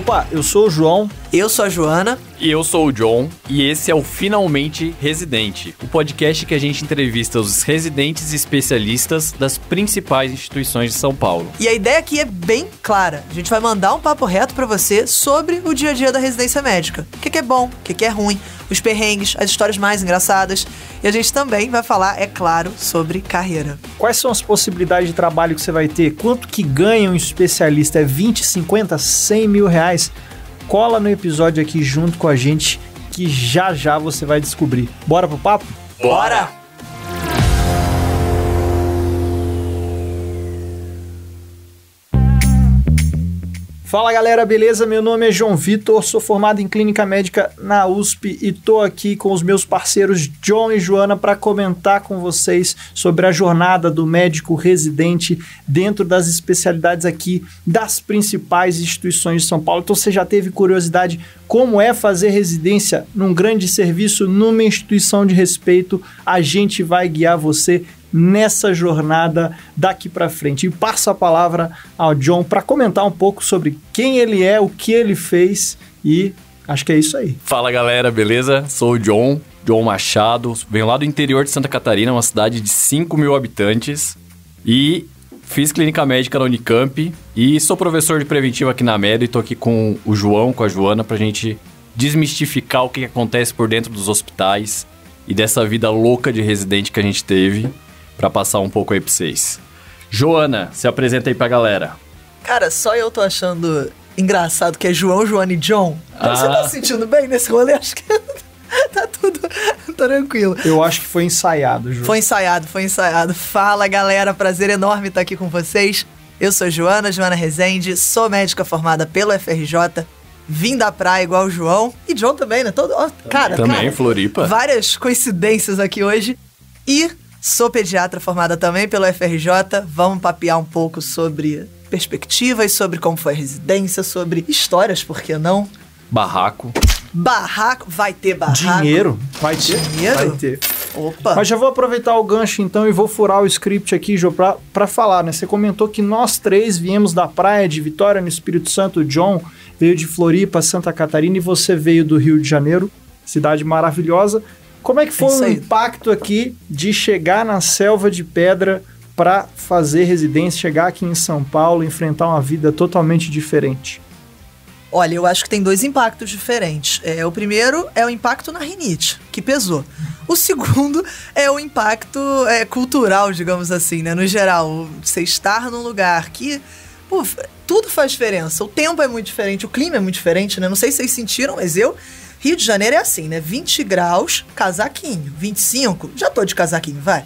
Opa, eu sou o João. Eu sou a Joana. E eu sou o John. E esse é o Finalmente Residente, o podcast que a gente entrevista os residentes e especialistas das principais instituições de São Paulo. E a ideia aqui é bem clara. A gente vai mandar um papo reto pra você sobre o dia a dia da residência médica. O que é bom, o que é ruim, os perrengues, as histórias mais engraçadas. E a gente também vai falar, é claro, sobre carreira. Quais são as possibilidades de trabalho que você vai ter? Quanto que ganha um especialista? É 20, 50, 100 mil reais? Cola no episódio aqui junto com a gente que já você vai descobrir. Bora pro papo? Bora! Fala galera, beleza? Meu nome é João Vitor, sou formado em Clínica Médica na USP e tô aqui com os meus parceiros John e Joana para comentar com vocês sobre a jornada do médico residente dentro das especialidades aqui das principais instituições de São Paulo. Então você já teve curiosidade como é fazer residência num grande serviço, numa instituição de respeito? A gente vai guiar você nessa jornada daqui para frente. E passo a palavra ao John para comentar um pouco sobre quem ele é, o que ele fez e acho que é isso aí. Fala galera, beleza? Sou o John Machado, venho lá do interior de Santa Catarina, uma cidade de 5 mil habitantes e fiz clínica médica na Unicamp e sou professor de preventivo aqui na MED e tô aqui com o João, com a Joana, pra gente desmistificar o que acontece por dentro dos hospitais e dessa vida louca de residente que a gente teve, pra passar um pouco aí pra vocês. Joana, se apresenta aí pra galera. Cara, só eu tô achando engraçado que é João, Joana e John. Você tá se sentindo bem nesse rolê? Acho que tá tudo tranquilo. Eu acho que foi ensaiado, João. Foi ensaiado. Fala, galera. Prazer enorme estar aqui com vocês. Eu sou Joana Rezende, sou médica formada pelo FRJ, vim da praia igual o João. E John também, né? Cara, Floripa. Várias coincidências aqui hoje. E sou pediatra formada também pelo FRJ. Vamos papear um pouco sobre perspectivas, sobre como foi a residência, sobre histórias, por que não? Barraco, vai ter barraco. Dinheiro? Vai ter? Dinheiro? Vai ter. Opa! Mas já vou aproveitar o gancho então e vou furar o script aqui, Jô, pra falar, né? Você comentou que nós três viemos da praia de Vitória, no Espírito Santo. O John veio de Floripa, Santa Catarina, e você veio do Rio de Janeiro, cidade maravilhosa. Como é que foi o impacto aqui de chegar na Selva de Pedra para fazer residência, chegar aqui em São Paulo, enfrentar uma vida totalmente diferente? Olha, eu acho que tem dois impactos diferentes. O primeiro é o impacto na rinite, que pesou. O segundo é o impacto cultural, digamos assim, né? No geral, você estar num lugar que, tudo faz diferença. O tempo é muito diferente, o clima é muito diferente, né? Não sei se vocês sentiram, mas Rio de Janeiro é assim, né? 20 graus, casaquinho. 25, já tô de casaquinho, vai.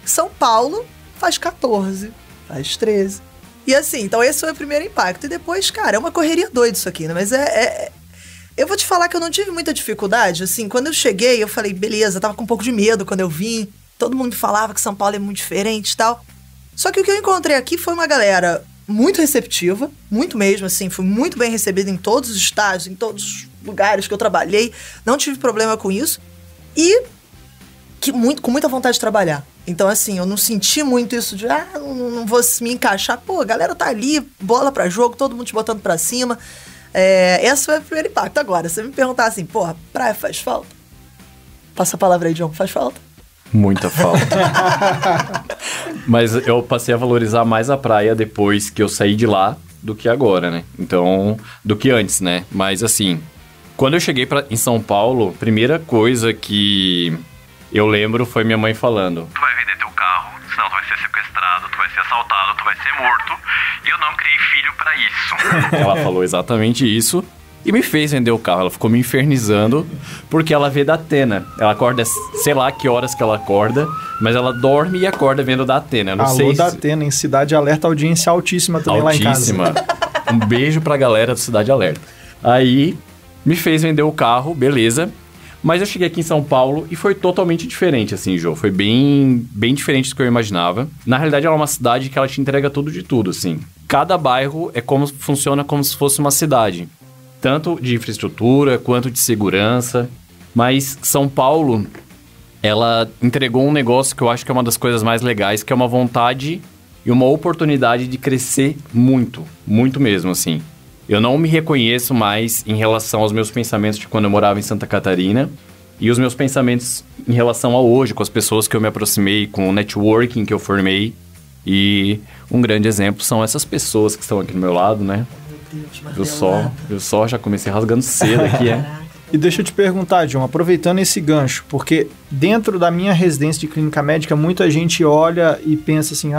São Paulo faz 14, faz 13. E assim, então esse foi o primeiro impacto. E depois, cara, é uma correria doida isso aqui, né? Mas eu vou te falar que eu não tive muita dificuldade. Assim, quando eu cheguei, eu falei, beleza, tava com um pouco de medo quando eu vim. Todo mundo me falava que São Paulo é muito diferente e tal. Só que o que eu encontrei aqui foi uma galera muito receptiva, muito mesmo, assim, fui muito bem recebida em todos os estágios, em todos os lugares que eu trabalhei, não tive problema com isso, e com muita vontade de trabalhar. Então, assim, eu não senti muito isso de, não vou me encaixar. Pô, a galera tá ali, bola pra jogo, todo mundo te botando pra cima. Esse foi o primeiro impacto. Agora, se você me perguntar assim, porra, praia faz falta? Passa a palavra aí, John, faz falta? Muita falta. Mas eu passei a valorizar mais a praia depois que eu saí de lá do que agora, né? Então, do que antes, né? Mas assim, quando eu cheguei em São Paulo, primeira coisa que eu lembro foi minha mãe falando: tu vai vender teu carro, senão tu vai ser sequestrado, tu vai ser assaltado, tu vai ser morto, e eu não criei filho pra isso. Ela falou exatamente isso. E me fez vender o carro. Ela ficou me infernizando porque ela vê da Atena. Ela acorda, sei lá que horas que ela acorda, mas ela dorme e acorda vendo da Atena. Não Alô, sei da Atena, em Cidade Alerta, audiência altíssima também lá em casa. Um beijo pra galera do Cidade Alerta. Aí, me fez vender o carro, beleza. Mas eu cheguei aqui em São Paulo e foi totalmente diferente, assim, Jô. Foi bem diferente do que eu imaginava. Na realidade, ela é uma cidade que ela te entrega tudo de tudo, assim. Cada bairro funciona como se fosse uma cidade. Tanto de infraestrutura, quanto de segurança. Mas São Paulo, ela entregou um negócio que eu acho que é uma das coisas mais legais, que é uma vontade e uma oportunidade de crescer muito. Muito mesmo, assim. Eu não me reconheço mais em relação aos meus pensamentos de quando eu morava em Santa Catarina e os meus pensamentos em relação a hoje, com as pessoas que eu me aproximei, com o networking que eu formei. E um grande exemplo são essas pessoas que estão aqui do meu lado, né? Meu Deus, Eu só já comecei rasgando cedo aqui, E deixa eu te perguntar, John, aproveitando esse gancho, porque dentro da minha residência de clínica médica, muita gente olha e pensa assim,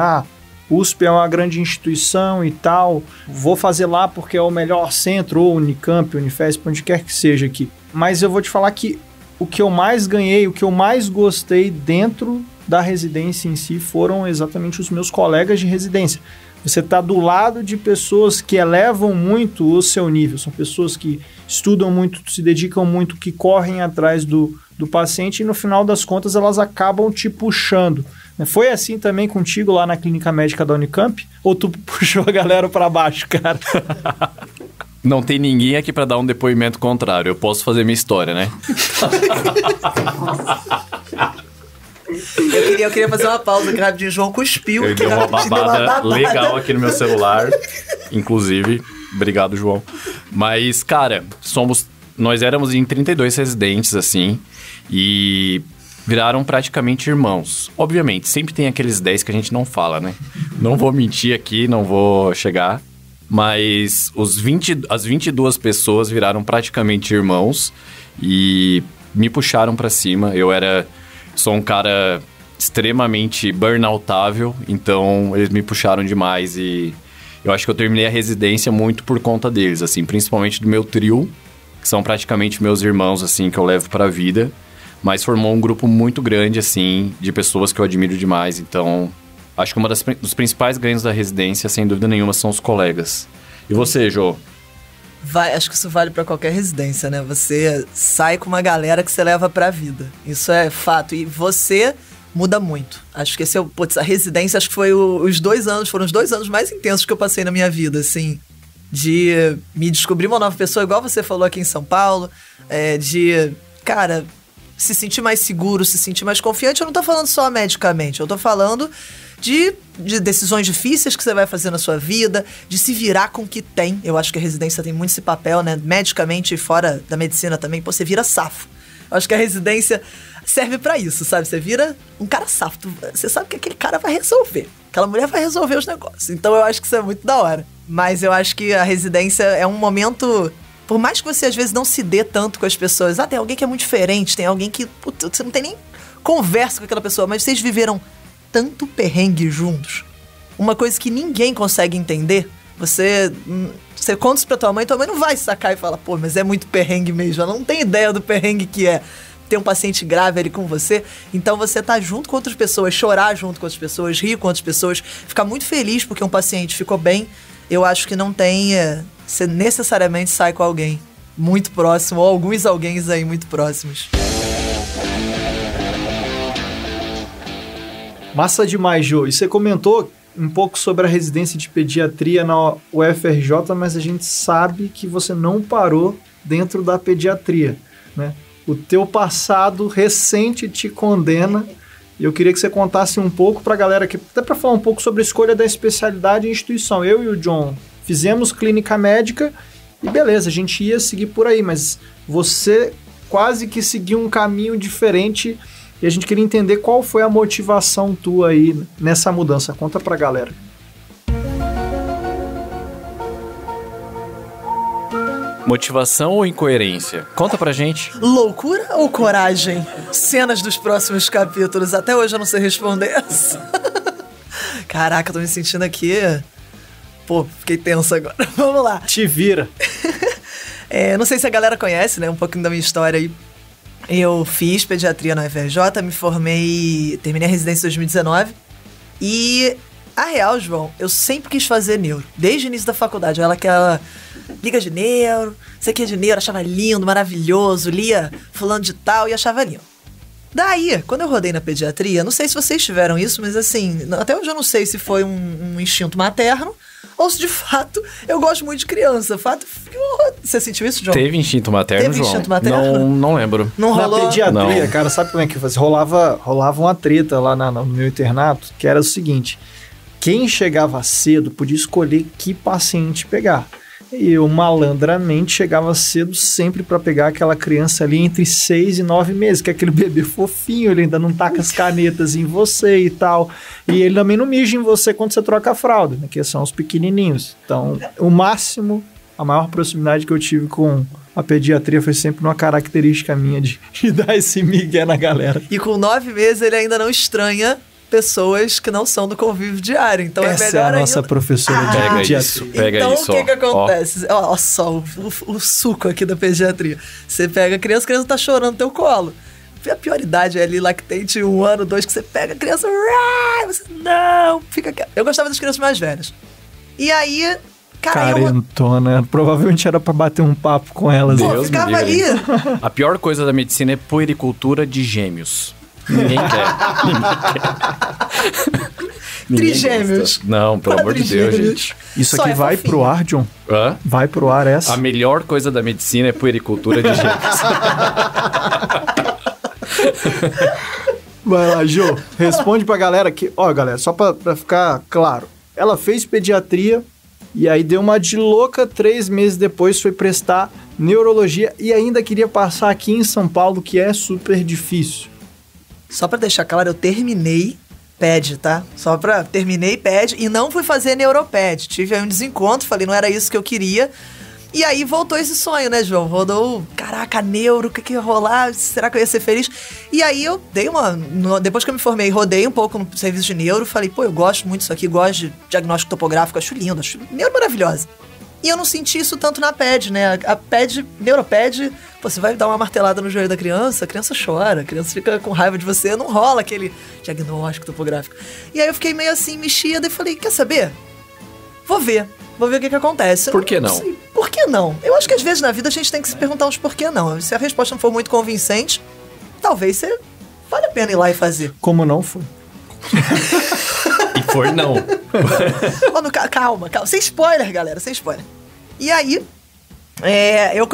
USP é uma grande instituição e tal, vou fazer lá porque é o melhor centro, ou Unicamp, Unifesp, onde quer que seja aqui. Mas eu vou te falar que o que eu mais ganhei, o que eu mais gostei dentro da residência em si foram exatamente os meus colegas de residência. Você está do lado de pessoas que elevam muito o seu nível, são pessoas que estudam muito, se dedicam muito, que correm atrás do paciente e no final das contas elas acabam te puxando. Foi assim também contigo lá na clínica médica da Unicamp? Ou tu puxou a galera para baixo, cara? Não tem ninguém aqui para dar um depoimento contrário, eu posso fazer minha história, né? Eu queria fazer uma pausa, que rapidinho, João cuspiu. Eu dei uma babada legal aqui no meu celular, inclusive. Obrigado, João. Mas, cara, nós éramos em 32 residentes, assim, e viraram praticamente irmãos. Obviamente, sempre tem aqueles 10 que a gente não fala, né? Não vou mentir aqui, não vou chegar, mas as 22 pessoas viraram praticamente irmãos e me puxaram pra cima. Sou um cara extremamente burnoutável, então eles me puxaram demais e eu acho que eu terminei a residência muito por conta deles, assim, principalmente do meu trio, que são praticamente meus irmãos, assim, que eu levo pra vida, mas formou um grupo muito grande, assim, de pessoas que eu admiro demais, então acho que dos principais ganhos da residência, sem dúvida nenhuma, são os colegas. E você, Jô? Acho que isso vale pra qualquer residência, né? Você sai com uma galera que você leva pra vida. Isso é fato. E você muda muito. Acho que a residência, acho que foram os 2 anos mais intensos que eu passei na minha vida, assim. De me descobrir uma nova pessoa, igual você falou aqui em São Paulo. De, cara, se sentir mais seguro, se sentir mais confiante. Eu não tô falando só medicamente, eu tô falando de decisões difíceis que você vai fazer na sua vida, de se virar com o que tem. Eu acho que a residência tem muito esse papel, né? Medicamente e fora da medicina também, você vira safo. Eu acho que a residência serve pra isso, sabe? Você vira um cara safo. Você sabe que aquele cara vai resolver. Aquela mulher vai resolver os negócios. Então eu acho que isso é muito da hora. Mas eu acho que a residência é um momento... Por mais que você às vezes não se dê tanto com as pessoas. Tem alguém que é muito diferente, tem alguém que... você não tem nem conversa com aquela pessoa, mas vocês viveram tanto perrengue juntos. Uma coisa que ninguém consegue entender. Você conta isso pra tua mãe não vai sacar e falar, pô, mas é muito perrengue mesmo. Ela não tem ideia do perrengue que é ter um paciente grave ali com você. Então você tá junto com outras pessoas, chorar junto com outras pessoas, rir com outras pessoas, ficar muito feliz porque um paciente ficou bem. Eu acho que não tem... você necessariamente sai com alguém muito próximo, ou alguns alguéms aí muito próximos. Massa demais, Jô. E você comentou um pouco sobre a residência de pediatria na UFRJ, mas a gente sabe que você não parou dentro da pediatria, né? O teu passado recente te condena. E eu queria que você contasse um pouco pra galera aqui, até pra falar um pouco sobre a escolha da especialidade em instituição. Eu e o John fizemos clínica médica e beleza, a gente ia seguir por aí, mas você quase que seguiu um caminho diferente. E a gente queria entender qual foi a motivação tua aí nessa mudança. Conta pra galera. Motivação ou incoerência? Conta pra gente. Loucura ou coragem? Cenas dos próximos capítulos. Até hoje eu não sei responder essa. Caraca, tô me sentindo aqui... Pô, fiquei tenso agora. Vamos lá. Te vira. Não sei se a galera conhece, né? Um pouquinho da minha história aí. Eu fiz pediatria na UFRJ, me formei, terminei a residência em 2019 e, a real, João, eu sempre quis fazer neuro, desde o início da faculdade. Aquela liga de neuro, sei que é de neuro, achava lindo, maravilhoso, lia fulano de tal e achava lindo. Daí, quando eu rodei na pediatria, não sei se vocês tiveram isso, mas assim, até hoje eu não sei se foi um instinto materno ou se de fato eu gosto muito de criança. Você sentiu isso, John? Teve instinto materno, Teve João? instinto materno? Não lembro. Não rolou? Na pediatria, Não. cara, sabe como é que fazia? Rolava uma treta lá no meu internato, que era o seguinte: quem chegava cedo podia escolher que paciente pegar. E eu malandramente chegava cedo sempre pra pegar aquela criança ali entre 6 e 9 meses, que é aquele bebê fofinho, ele ainda não taca as canetas em você e tal. E ele também não mija em você quando você troca a fralda, né? Que são os pequenininhos. Então, o máximo, a maior proximidade que eu tive com a pediatria foi sempre uma característica minha de dar esse migué na galera. E com 9 meses ele ainda não estranha pessoas que não são do convívio diário. Então essa é melhor é a nossa ainda... professora de Pega pediatria. isso, pega então, isso. Então, o que acontece? Ó só, o suco aqui da pediatria. Você pega a criança tá chorando no teu colo. A pior idade é ali, lactente, 1 ano, 2, que você pega a criança... Você, não, fica quieto. Eu gostava das crianças mais velhas. E aí... Cara, Carentona. Provavelmente era pra bater um papo com elas. Pô, ficava ali. A pior coisa da medicina é puericultura de gêmeos. Ninguém quer. Trigêmeos. Não, pelo amor de Deus, gente. Isso Só aqui é vai fofinho. pro ar, John? Hã? Vai pro ar essa? A melhor coisa da medicina é puericultura de gêmeos. Vai lá, Jô. Responde pra galera que... Ó, galera, só pra ficar claro. Ela fez pediatria e aí deu uma de louca. 3 meses depois foi prestar neurologia e ainda queria passar aqui em São Paulo, que é super difícil. Só pra deixar claro, eu terminei PED, tá? Terminei PED e não fui fazer neuroped. Tive aí um desencontro, falei, não era isso que eu queria. E aí voltou esse sonho, né, João? Rodou, caraca, neuro, o que ia rolar? Será que eu ia ser feliz? E aí eu dei depois que eu me formei, rodei um pouco no serviço de neuro, falei, pô, eu gosto muito disso aqui, gosto de diagnóstico topográfico, acho lindo, acho neuro maravilhosa. E eu não senti isso tanto na PED, né? A PED, neuroped, pô, você vai dar uma martelada no joelho da criança, a criança chora, a criança fica com raiva de você, não rola aquele diagnóstico topográfico. E aí eu fiquei meio assim, mexida, e falei, quer saber? Vou ver o que acontece. Por que não? Sei, por que não? Eu acho que às vezes na vida a gente tem que se perguntar uns por que não. Se a resposta não for muito convincente, talvez vale a pena ir lá e fazer. Como não foi? E foi não. Calma. Sem spoiler, galera, sem spoiler. E aí, eu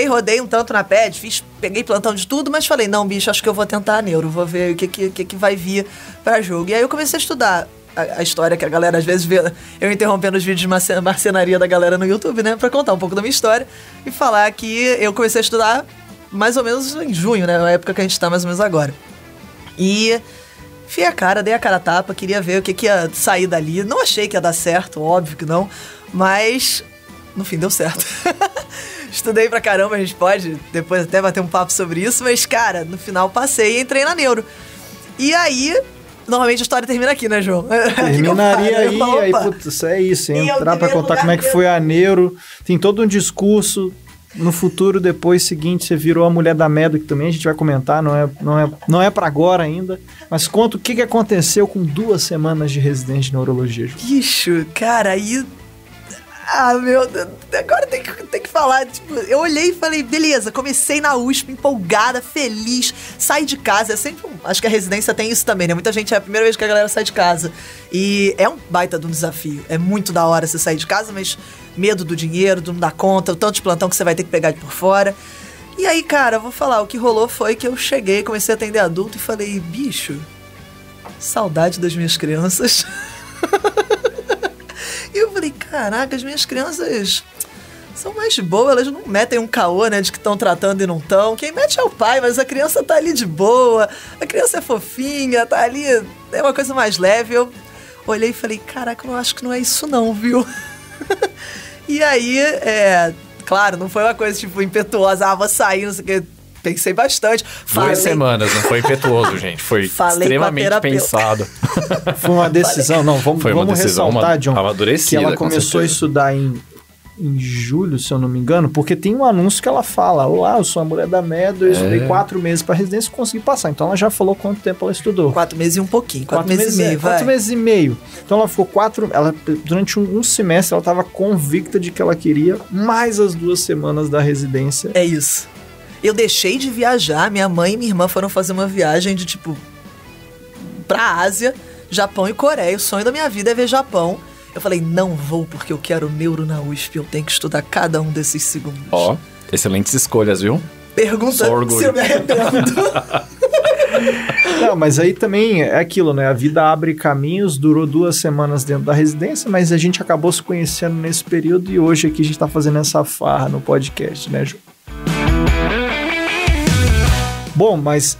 rodei um tanto na PED, peguei plantão de tudo, mas falei, não, bicho, acho que eu vou tentar a neuro, vou ver o que vai vir pra jogo. E aí eu comecei a estudar a história que a galera às vezes vê, eu interrompendo os vídeos de marcenaria da galera no YouTube, né, pra contar um pouco da minha história e falar que eu comecei a estudar mais ou menos em junho, né, na época que a gente tá mais ou menos agora. E dei a cara a tapa, queria ver o que ia sair dali. Não achei que ia dar certo, óbvio que não, mas no fim deu certo. Estudei pra caramba, a gente pode depois até bater um papo sobre isso, mas cara, no final passei e entrei na neuro. E aí, normalmente a história termina aqui, né, João? Terminaria aí, putz, é isso, entrar pra contar como é que foi a neuro, tem todo um discurso. No futuro, depois seguinte, você virou a mulher da Medo, que também a gente vai comentar, não é pra agora ainda. Mas conta o que aconteceu com 2 semanas de residente de neurologia, Ju. Bicho, cara, aí... Ah, meu Deus, agora tem que falar. Tipo, eu olhei e falei, beleza, comecei na USP, empolgada, feliz, saí de casa. É sempre acho que a residência tem isso também, né? Muita gente, é a primeira vez que a galera sai de casa. E é um baita de um desafio. É muito da hora você sair de casa, mas medo do dinheiro, do não dar conta, o tanto de plantão que você vai ter que pegar de por fora. E aí, cara, eu vou falar, o que rolou foi que eu cheguei, comecei a atender adulto e falei, bicho, saudade das minhas crianças. E eu falei, caraca, as minhas crianças são mais boas, elas não metem um caô, né, de que estão tratando e não estão. Quem mete é o pai, mas a criança tá ali de boa, a criança é fofinha, tá ali, é uma coisa mais leve. Eu olhei e falei, caraca, eu acho que não é isso não, viu? E aí, claro, não foi uma coisa, tipo, impetuosa, vou sair, não sei o que. Pensei bastante. 2 semanas, não foi impetuoso, gente. Foi extremamente pensado. Foi uma decisão, não, vamos ressaltar, John, que ela começou a estudar em julho, se eu não me engano, porque tem um anúncio que ela fala, olá, eu sou a mulher da Medo, eu estudei 4 meses pra residência e consegui passar. Então ela já falou quanto tempo ela estudou. 4 meses e um pouquinho, 4 meses e meio, vai. 4 meses e meio. Então ela ficou durante um semestre ela estava convicta de que ela queria mais as 2 semanas da residência. É isso. Eu deixei de viajar, minha mãe e minha irmã foram fazer uma viagem de, tipo, pra Ásia, Japão e Coreia. O sonho da minha vida é ver Japão. Eu falei, não vou porque eu quero neuro na USP, eu tenho que estudar cada um desses segundos. Ó, excelentes escolhas, viu? Pergunta se eu me arrependo. Não, mas aí também é aquilo, né? A vida abre caminhos, durou 2 semanas dentro da residência, mas a gente acabou se conhecendo nesse período e hoje aqui a gente tá fazendo essa farra no podcast, né, Ju? Bom, mas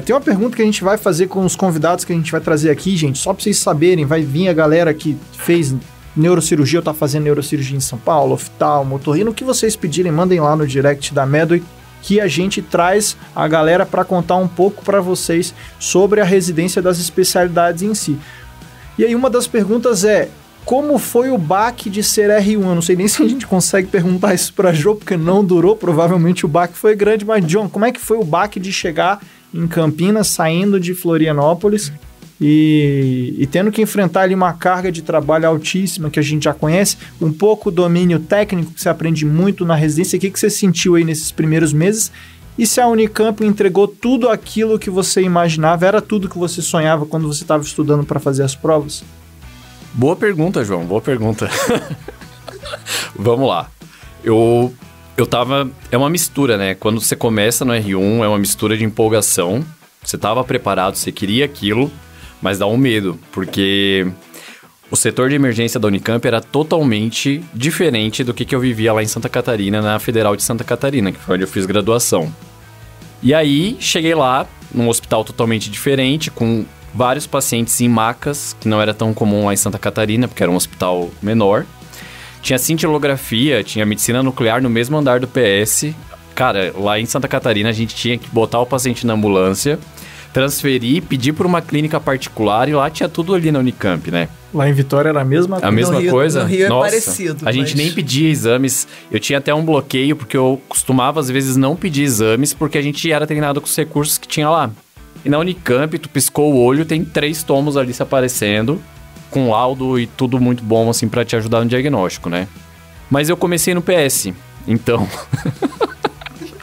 tem uma pergunta que a gente vai fazer com os convidados que a gente vai trazer aqui, gente, só pra vocês saberem, vai vir a galera que fez neurocirurgia, ou tá fazendo neurocirurgia em São Paulo, oftalmo, otorrino, o que vocês pedirem, mandem lá no direct da Medway, que a gente traz a galera para contar um pouco para vocês sobre a residência das especialidades em si. E aí uma das perguntas é, como foi o baque de ser R1? Eu não sei nem se a gente consegue perguntar isso para Jô, porque não durou, provavelmente o baque foi grande, mas John, como é que foi o baque de chegar em Campinas, saindo de Florianópolis e tendo que enfrentar ali uma carga de trabalho altíssima que a gente já conhece, um pouco domínio técnico que você aprende muito na residência. O que você sentiu aí nesses primeiros meses? E se a Unicamp entregou tudo aquilo que você imaginava, era tudo que você sonhava quando você estava estudando para fazer as provas? Boa pergunta, João, boa pergunta. Vamos lá. Eu tava... É uma mistura, né? Quando você começa no R1, é uma mistura de empolgação. Você estava preparado, você queria aquilo, mas dá um medo, porque o setor de emergência da Unicamp era totalmente diferente do que eu vivia lá em Santa Catarina, na Federal de Santa Catarina, que foi onde eu fiz graduação. E aí, cheguei lá, num hospital totalmente diferente, com vários pacientes em macas, que não era tão comum lá em Santa Catarina, porque era um hospital menor. Tinha cintilografia, tinha medicina nuclear no mesmo andar do PS. Cara, lá em Santa Catarina a gente tinha que botar o paciente na ambulância, transferir, pedir por uma clínica particular, e lá tinha tudo ali na Unicamp, né? Lá em Vitória era a mesma coisa? A mesma coisa? No Rio Nossa, é parecido. A gente nem pedia exames. Eu tinha até um bloqueio, porque eu costumava, às vezes, não pedir exames, porque a gente era treinado com os recursos que tinha lá. E na Unicamp, tu piscou o olho, tem 3 tomos ali se aparecendo, com laudo e tudo muito bom, assim, pra te ajudar no diagnóstico, né? Mas eu comecei no PS, então...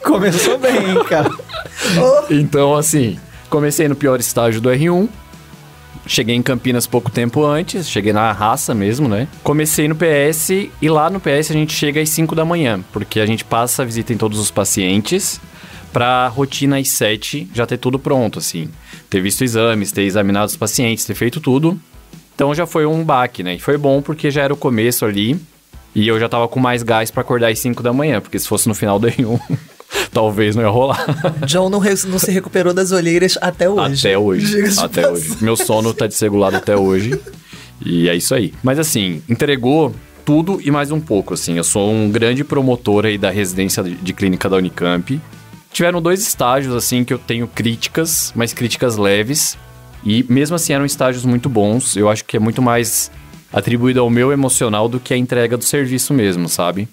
Começou bem, hein, cara? Então, assim, comecei no pior estágio do R1, cheguei em Campinas pouco tempo antes, cheguei na raça mesmo, né? Comecei no PS e lá no PS a gente chega às 5 da manhã, porque a gente passa a visita em todos os pacientes pra rotina às 7 já ter tudo pronto, assim. Ter visto exames, ter examinado os pacientes, ter feito tudo. Então já foi um baque, né? E foi bom porque já era o começo ali e eu já tava com mais gás pra acordar às 5 da manhã, porque se fosse no final do R1... talvez não ia rolar. John não se recuperou das olheiras até hoje. Até hoje. Meu sono tá desregulado até hoje. E é isso aí. Mas assim, entregou tudo e mais um pouco, assim. Eu sou um grande promotor aí da residência de clínica da Unicamp. Tiveram 2 estágios, assim, que eu tenho críticas, mas críticas leves. E mesmo assim eram estágios muito bons. Eu acho que é muito mais atribuído ao meu emocional do que a entrega do serviço mesmo, sabe?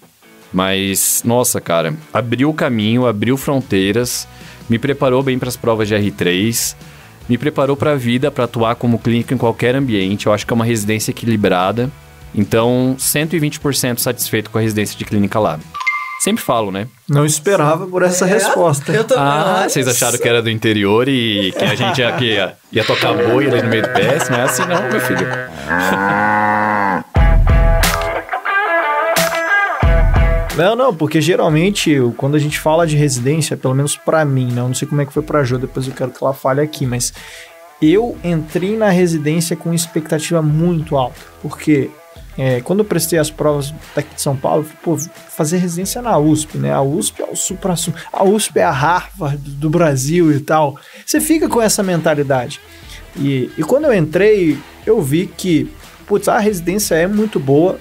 Mas, nossa, cara, abriu o caminho, abriu fronteiras, me preparou bem para as provas de R3, me preparou para a vida, para atuar como clínico em qualquer ambiente. Eu acho que é uma residência equilibrada. Então, 120% satisfeito com a residência de clínica lá. Sempre falo, né? Não esperava por essa resposta. Eu também. Vocês acharam que era do interior e que a gente ia tocar boi ali no meio do PS? Não é assim não, meu filho. Não, porque geralmente quando a gente fala de residência, pelo menos pra mim, né? Eu não sei como é que foi pra Jô, depois eu quero que ela fale aqui, mas eu entrei na residência com expectativa muito alta, porque quando eu prestei as provas daqui de São Paulo, eu falei, fazer residência na USP, né? A USP é o supra-sumo, a USP é a Harvard do Brasil e tal. Você fica com essa mentalidade. E quando eu entrei, eu vi que, a residência é muito boa,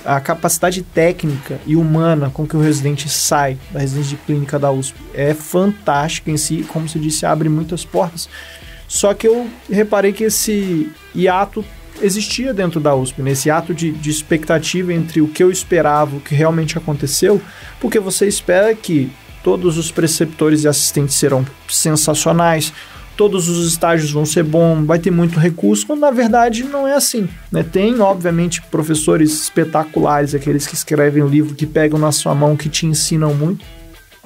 a capacidade técnica e humana com que o residente sai da residência de clínica da USP é fantástica em si, como se disse, abre muitas portas. Só que eu reparei que esse hiato existia dentro da USP, nesse ato de expectativa entre o que eu esperava e o que realmente aconteceu, porque você espera que todos os preceptores e assistentes serão sensacionais, todos os estágios vão ser bons, vai ter muito recurso, quando na verdade não é assim, né? Tem, obviamente, professores espetaculares, aqueles que escrevem o livro, que pegam na sua mão, que te ensinam muito,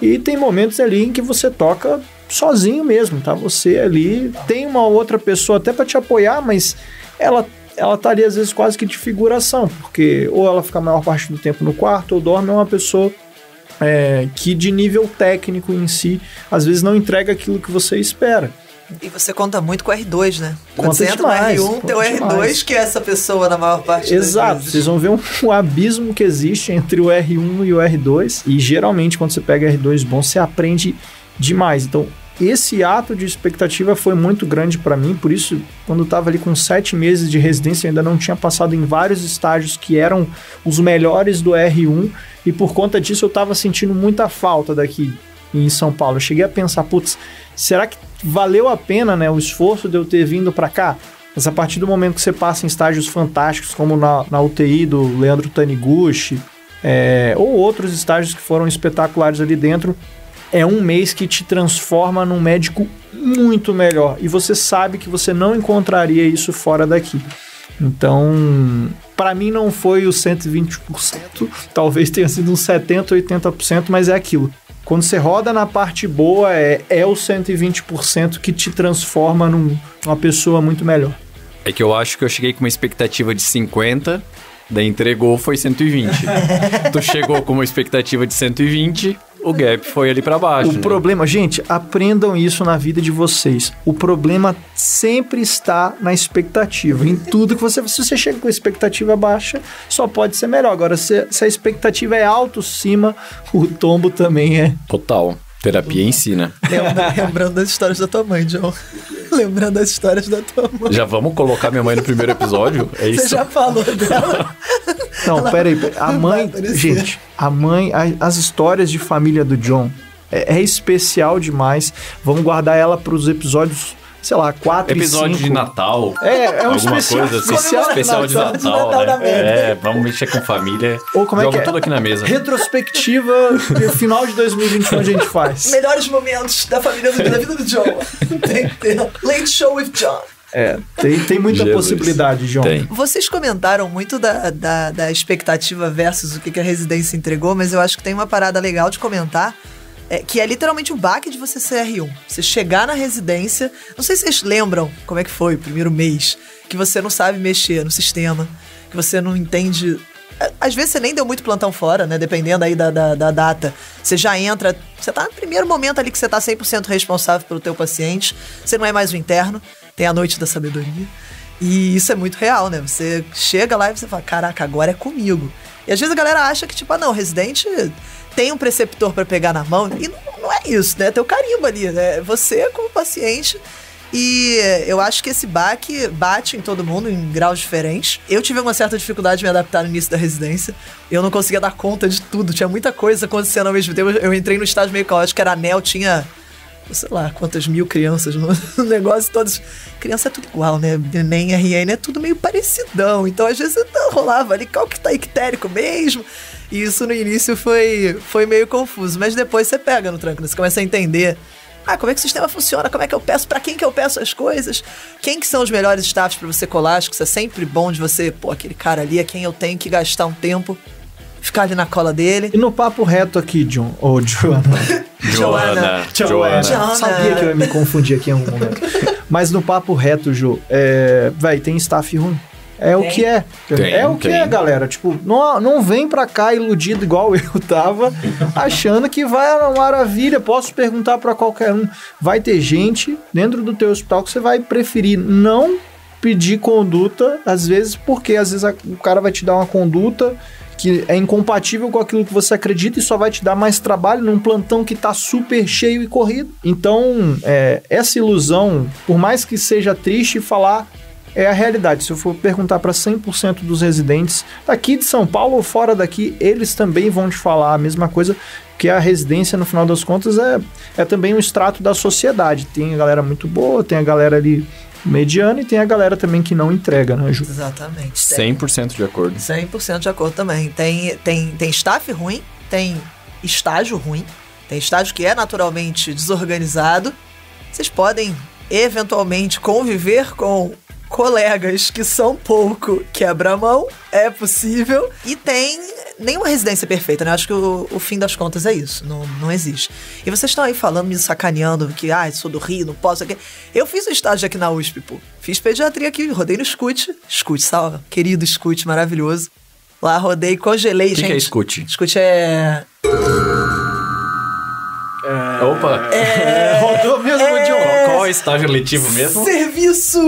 e tem momentos ali em que você toca sozinho mesmo, tá? Você ali tem uma outra pessoa até para te apoiar, mas ela tá ali às vezes quase que de figuração, porque ou ela fica a maior parte do tempo no quarto, ou dorme, é uma pessoa que de nível técnico em si, às vezes não entrega aquilo que você espera. E você conta muito com o R2, né? Quando Conta você entra demais, no R1, conta tem o R2, demais. que é essa pessoa na maior parte das Exato, vezes. vocês vão ver um abismo que existe entre o R1 e o R2, e geralmente quando você pega R2 bom, você aprende demais. Então, esse ato de expectativa foi muito grande para mim, por isso, quando eu tava ali com 7 meses de residência, eu ainda não tinha passado em vários estágios que eram os melhores do R1, e por conta disso eu tava sentindo muita falta daqui em São Paulo. Eu cheguei a pensar, putz, será que valeu a pena, né, o esforço de eu ter vindo para cá? Mas a partir do momento que você passa em estágios fantásticos, como na UTI do Leandro Taniguchi, ou outros estágios que foram espetaculares ali dentro, é um mês que te transforma num médico muito melhor. E você sabe que você não encontraria isso fora daqui. Então, para mim não foi os 120%, talvez tenha sido uns 70%, 80%, mas é aquilo. Quando você roda na parte boa, é o 120% que te transforma numa pessoa muito melhor. É que eu acho que eu cheguei com uma expectativa de 50, daí entregou, foi 120. Tu chegou com uma expectativa de 120, o gap foi ali pra baixo. O problema, gente, aprendam isso na vida de vocês. O problema sempre está na expectativa. Em tudo que se você chega com a expectativa baixa, só pode ser melhor. Agora, se a expectativa é alto cima, o tombo também é. Total. Terapia ensina. Lembrando das histórias da tua mãe, John. Lembrando das histórias da tua mãe. Já vamos colocar minha mãe no primeiro episódio? É isso? Você já falou dela. Não, peraí. A mãe, gente, as histórias de família do John é especial demais. Vamos guardar ela para os episódios, sei lá, 4 episódio e 5. de Natal. É um alguma especial, coisa assim. Especial de Natal, né? Vamos mexer com família. Ou como joga é que tudo aqui na mesa. Retrospectiva, final de 2021 a gente faz. Melhores momentos da família da vida do John. Tem que ter. Late Show with John. Tem muita Jesus. possibilidade, John. Tem. Vocês comentaram muito da expectativa versus o que a residência entregou, mas eu acho que tem uma parada legal de comentar, que é literalmente o baque de você ser R1. Você chegar na residência, não sei se vocês lembram como é que foi o primeiro mês, que você não sabe mexer no sistema, que você não entende... Às vezes você nem deu muito plantão fora, né? Dependendo aí da data. Você já entra... Você tá no primeiro momento ali que você tá 100% responsável pelo teu paciente. Você não é mais o interno. Tem a noite da sabedoria. E isso é muito real, né? Você chega lá e você fala, caraca, agora é comigo. E às vezes a galera acha que, tipo, o residente tem um preceptor pra pegar na mão. E não é isso, né? Tem o carimbo ali, né? Você como paciente... E eu acho que esse baque bate em todo mundo em graus diferentes. Eu tive uma certa dificuldade de me adaptar no início da residência. Eu não conseguia dar conta de tudo. Tinha muita coisa acontecendo ao mesmo tempo. Eu entrei no estágio meio caótico, que era anel, tinha... sei lá, quantas mil crianças no negócio, todos... Criança é tudo igual, né? Nem RN é tudo meio parecidão. Então, às vezes, rolava ali, qual que tá ictérico mesmo? E isso no início foi meio confuso. Mas depois você pega no tranco, né? Você começa a entender... como é que o sistema funciona, como é que eu peço, pra quem que eu peço as coisas, quem que são os melhores staffs pra você colar. Acho que isso é sempre bom de você, aquele cara ali é quem eu tenho que gastar um tempo, ficar ali na cola dele. E no papo reto aqui, John, ou Joana. Sabia que eu ia me confundir aqui em algum momento. Mas no papo reto, Jo, tem staff ruim. É o que é. É o que é, galera. Tipo, não vem pra cá iludido igual eu tava, achando que vai uma maravilha. Posso perguntar pra qualquer um. Vai ter gente dentro do teu hospital que você vai preferir não pedir conduta, às vezes, porque às vezes o cara vai te dar uma conduta que é incompatível com aquilo que você acredita e só vai te dar mais trabalho num plantão que tá super cheio e corrido. Então, essa ilusão, por mais que seja triste falar, é a realidade. Se eu for perguntar para 100% dos residentes daqui de São Paulo ou fora daqui, eles também vão te falar a mesma coisa, que a residência, no final das contas, é também um extrato da sociedade. Tem a galera muito boa, tem a galera ali mediana e tem a galera também que não entrega, né, Ju? Exatamente. 100% de acordo. 100% de acordo também. Tem staff ruim, tem estágio ruim, tem estágio que é naturalmente desorganizado. Vocês podem, eventualmente, conviver com colegas que são pouco quebra-mão, é possível, e tem nenhuma residência perfeita, né? Acho que o fim das contas é isso, não existe. E vocês estão aí falando, me sacaneando, que, sou do Rio, não posso aqui. Eu fiz o estágio aqui na USP, fiz pediatria aqui, rodei no SCUT, salve, querido SCUT, maravilhoso. Lá rodei, congelei, gente. O que é SCUT? SCUT é... Opa! Rodou mesmo, John. Qual é o estágio letivo mesmo? Serviço...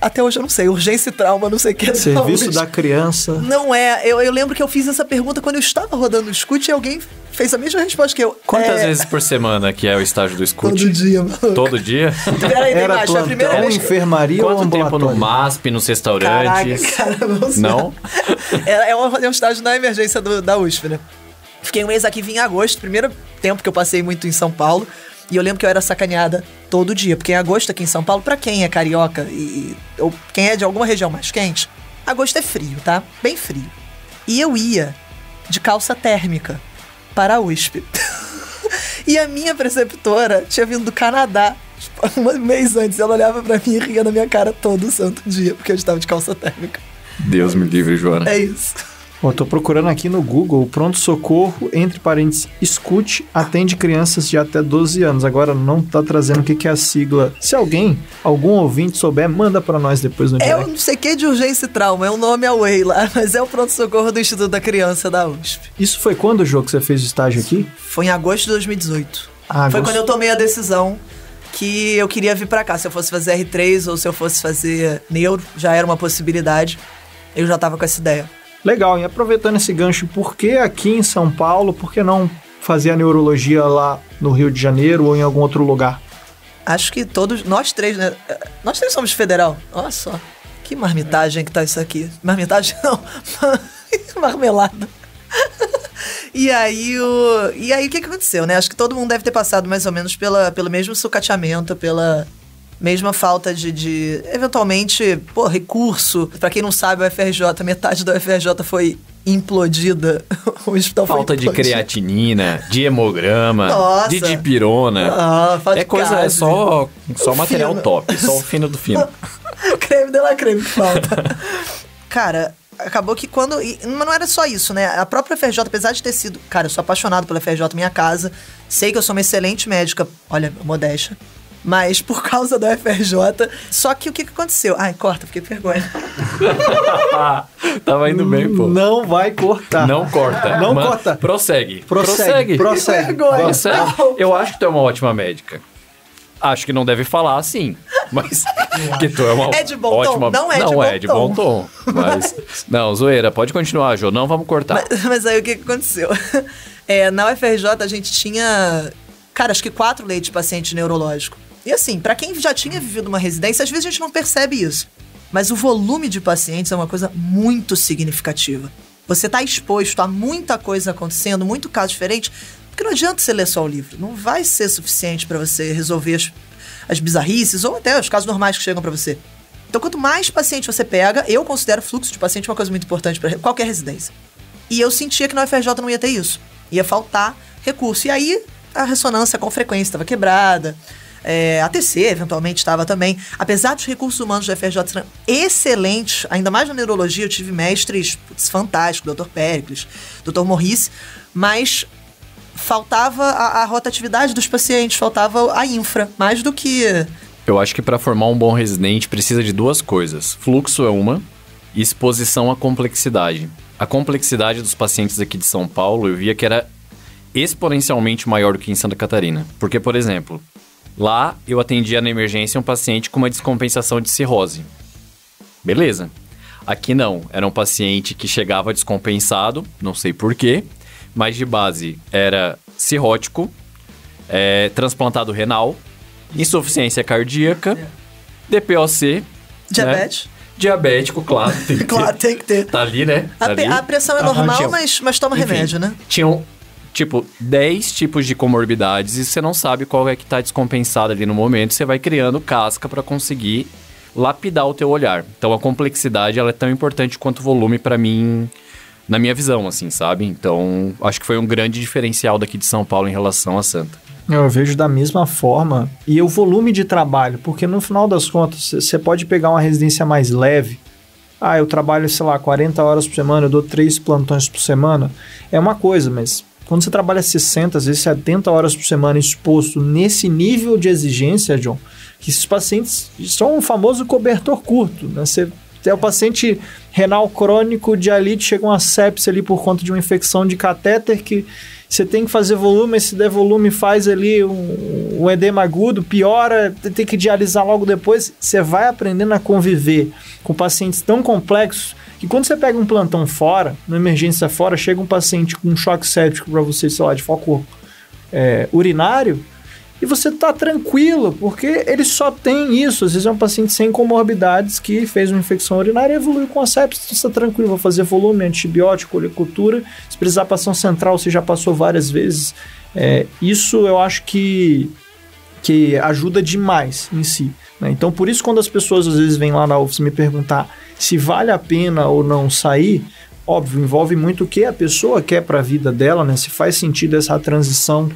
Até hoje eu não sei, urgência e trauma, não sei o que é. Serviço da criança. Não é, eu lembro que eu fiz essa pergunta quando eu estava rodando o Scoot e alguém fez a mesma resposta que eu. Quantas vezes por semana que é o estágio do Scoot? Todo dia, mano. Todo dia? Peraí, tem Era mais, foi a primeira plantão, vez que... enfermaria ou Quanto tempo ambulatório? no MASP, nos restaurantes? Caraca, cara, não sei. Não? É um estágio na emergência da USP, né? Fiquei um mês aqui, vim em agosto, primeiro tempo que eu passei muito em São Paulo. E eu lembro que eu era sacaneada todo dia. Porque em agosto aqui em São Paulo, pra quem é carioca ou quem é de alguma região mais quente, agosto é frio, tá? Bem frio. E eu ia de calça térmica para a USP. E a minha preceptora tinha vindo do Canadá, tipo, um mês antes. Ela olhava pra mim e ria na minha cara todo santo dia, porque eu estava de calça térmica. Deus me livre, Joana. É isso. Eu tô procurando aqui no Google, pronto-socorro, entre parênteses, Scoot, atende crianças de até 12 anos. Agora não tá trazendo o que é a sigla. Se algum ouvinte souber, manda pra nós depois no É direct. um não sei o que de urgência e trauma, é um nome away lá, mas é o pronto-socorro do Instituto da Criança da USP. Isso foi quando o jogo que você fez o estágio aqui? Foi em agosto de 2018. Ah, Foi quando eu tomei a decisão que eu queria vir pra cá. Se eu fosse fazer R3 ou se eu fosse fazer neuro, já era uma possibilidade. Eu já tava com essa ideia. Legal, e aproveitando esse gancho, por que aqui em São Paulo, por que não fazer a neurologia lá no Rio de Janeiro ou em algum outro lugar? Acho que todos, nós três, né? Nós três somos federal. Olha só, que marmitagem que tá isso aqui. Marmitagem não, marmelada. E aí o que aconteceu, né? Acho que todo mundo deve ter passado mais ou menos pelo mesmo sucateamento, pela mesma falta de eventualmente, recurso. Pra quem não sabe, o UFRJ, metade da UFRJ foi implodida. O hospital Falta foi de implodido. creatinina, de hemograma, Nossa. de dipirona. Falta É de coisa, carne. é só material fino. top, só o fino do fino. Creme de la creme que falta. Cara, acabou que quando... Mas não era só isso, né? A própria FRJ, apesar de ter sido... Cara, eu sou apaixonado pela FRJ, minha casa. Sei que eu sou uma excelente médica. Olha, modéstia. Mas por causa da UFRJ... Só que o que aconteceu? Ai, corta, fiquei com vergonha. Tava indo bem, pô. Não vai cortar. Não corta. Não Mas corta. Prossegue. Prossegue. vergonha. Prossegue. Eu acho que tu é uma ótima médica. Acho que não deve falar assim, mas que tu é uma É de bom tom? ótima... Não é de não bom é de bom tom. Mas não, zoeira, pode continuar, Jô, não vamos cortar. Mas aí o que aconteceu? Na UFRJ a gente tinha... Cara, acho que 4 leitos de paciente neurológico. E assim, pra quem já tinha vivido uma residência, às vezes a gente não percebe isso. Mas o volume de pacientes é uma coisa muito significativa. Você tá exposto a muita coisa acontecendo, muito caso diferente, porque não adianta você ler só o livro. Não vai ser suficiente pra você resolver as bizarrices ou até os casos normais que chegam pra você. Então, quanto mais paciente você pega, eu considero fluxo de paciente uma coisa muito importante pra qualquer residência. E eu sentia que na UFRJ não ia ter isso. Ia faltar recurso. E aí, a ressonância com frequência estava quebrada. A TC, eventualmente, estava também. Apesar dos recursos humanos da UFRJ serem excelentes, ainda mais na neurologia, eu tive mestres fantásticos, Dr. Péricles, Dr. Morrice, mas faltava a rotatividade dos pacientes, faltava a infra, mais do que... Eu acho que para formar um bom residente precisa de 2 coisas. Fluxo é uma e exposição à complexidade. A complexidade dos pacientes aqui de São Paulo, eu via que era exponencialmente maior do que em Santa Catarina. Porque, por exemplo, lá eu atendia na emergência um paciente com uma descompensação de cirrose. Beleza. Aqui não. Era um paciente que chegava descompensado, não sei porquê, mas de base era cirrótico, transplantado renal, insuficiência cardíaca, DPOC, Diabetes. né? Diabético, claro. Tem que Claro, tem que ter. Tá ali, né? Tá ali. A pressão é normal, mas toma Enfim, remédio, né? Tinham, 10 tipos de comorbidades e você não sabe qual é que tá descompensado ali no momento. Você vai criando casca para conseguir lapidar o teu olhar. Então, a complexidade, ela é tão importante quanto o volume para mim, na minha visão, assim, sabe? Então, acho que foi um grande diferencial daqui de São Paulo em relação a Santa. Eu vejo da mesma forma. E o volume de trabalho, porque no final das contas, você pode pegar uma residência mais leve. Eu trabalho, 40 horas por semana, eu dou 3 plantões por semana. É uma coisa, mas quando você trabalha 60, às vezes 70 horas por semana exposto nesse nível de exigência, John, que esses pacientes são um famoso cobertor curto, né? Você é o paciente renal crônico, dialite, chega uma sepse ali por conta de uma infecção de catéter que... você tem que fazer volume, se der volume faz ali um edema agudo, piora, tem que dialisar logo depois. Você vai aprendendo a conviver com pacientes tão complexos que quando você pega um plantão fora, na emergência fora, chega um paciente com um choque séptico para você, sei lá, de foco urinário, e você tá tranquilo, porque ele só tem isso. Às vezes é um paciente sem comorbidades que fez uma infecção urinária e evoluiu com a sepsis, você tá tranquilo, vou fazer volume, antibiótico, colicultura, se precisar passar central, você já passou várias vezes. Isso eu acho que ajuda demais em si, né? Então, por isso, quando as pessoas às vezes vêm lá na UFS me perguntar se vale a pena ou não sair, óbvio, envolve muito o que a pessoa quer para a vida dela, né? Se faz sentido essa transição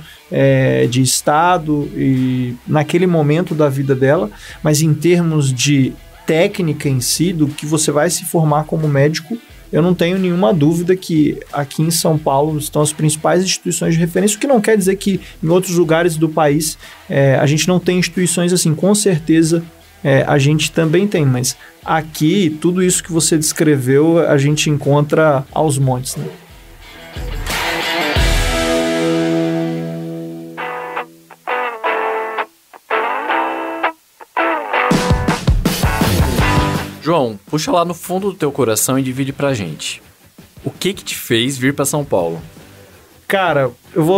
de estado e naquele momento da vida dela, mas em termos de técnica em si, do que você vai se formar como médico, eu não tenho nenhuma dúvida que aqui em São Paulo estão as principais instituições de referência, o que não quer dizer que em outros lugares do país a gente não tem instituições assim, com certeza a gente também tem, mas aqui tudo isso que você descreveu a gente encontra aos montes, né? João, puxa lá no fundo do teu coração e divide pra gente. O que te fez vir pra São Paulo? Cara,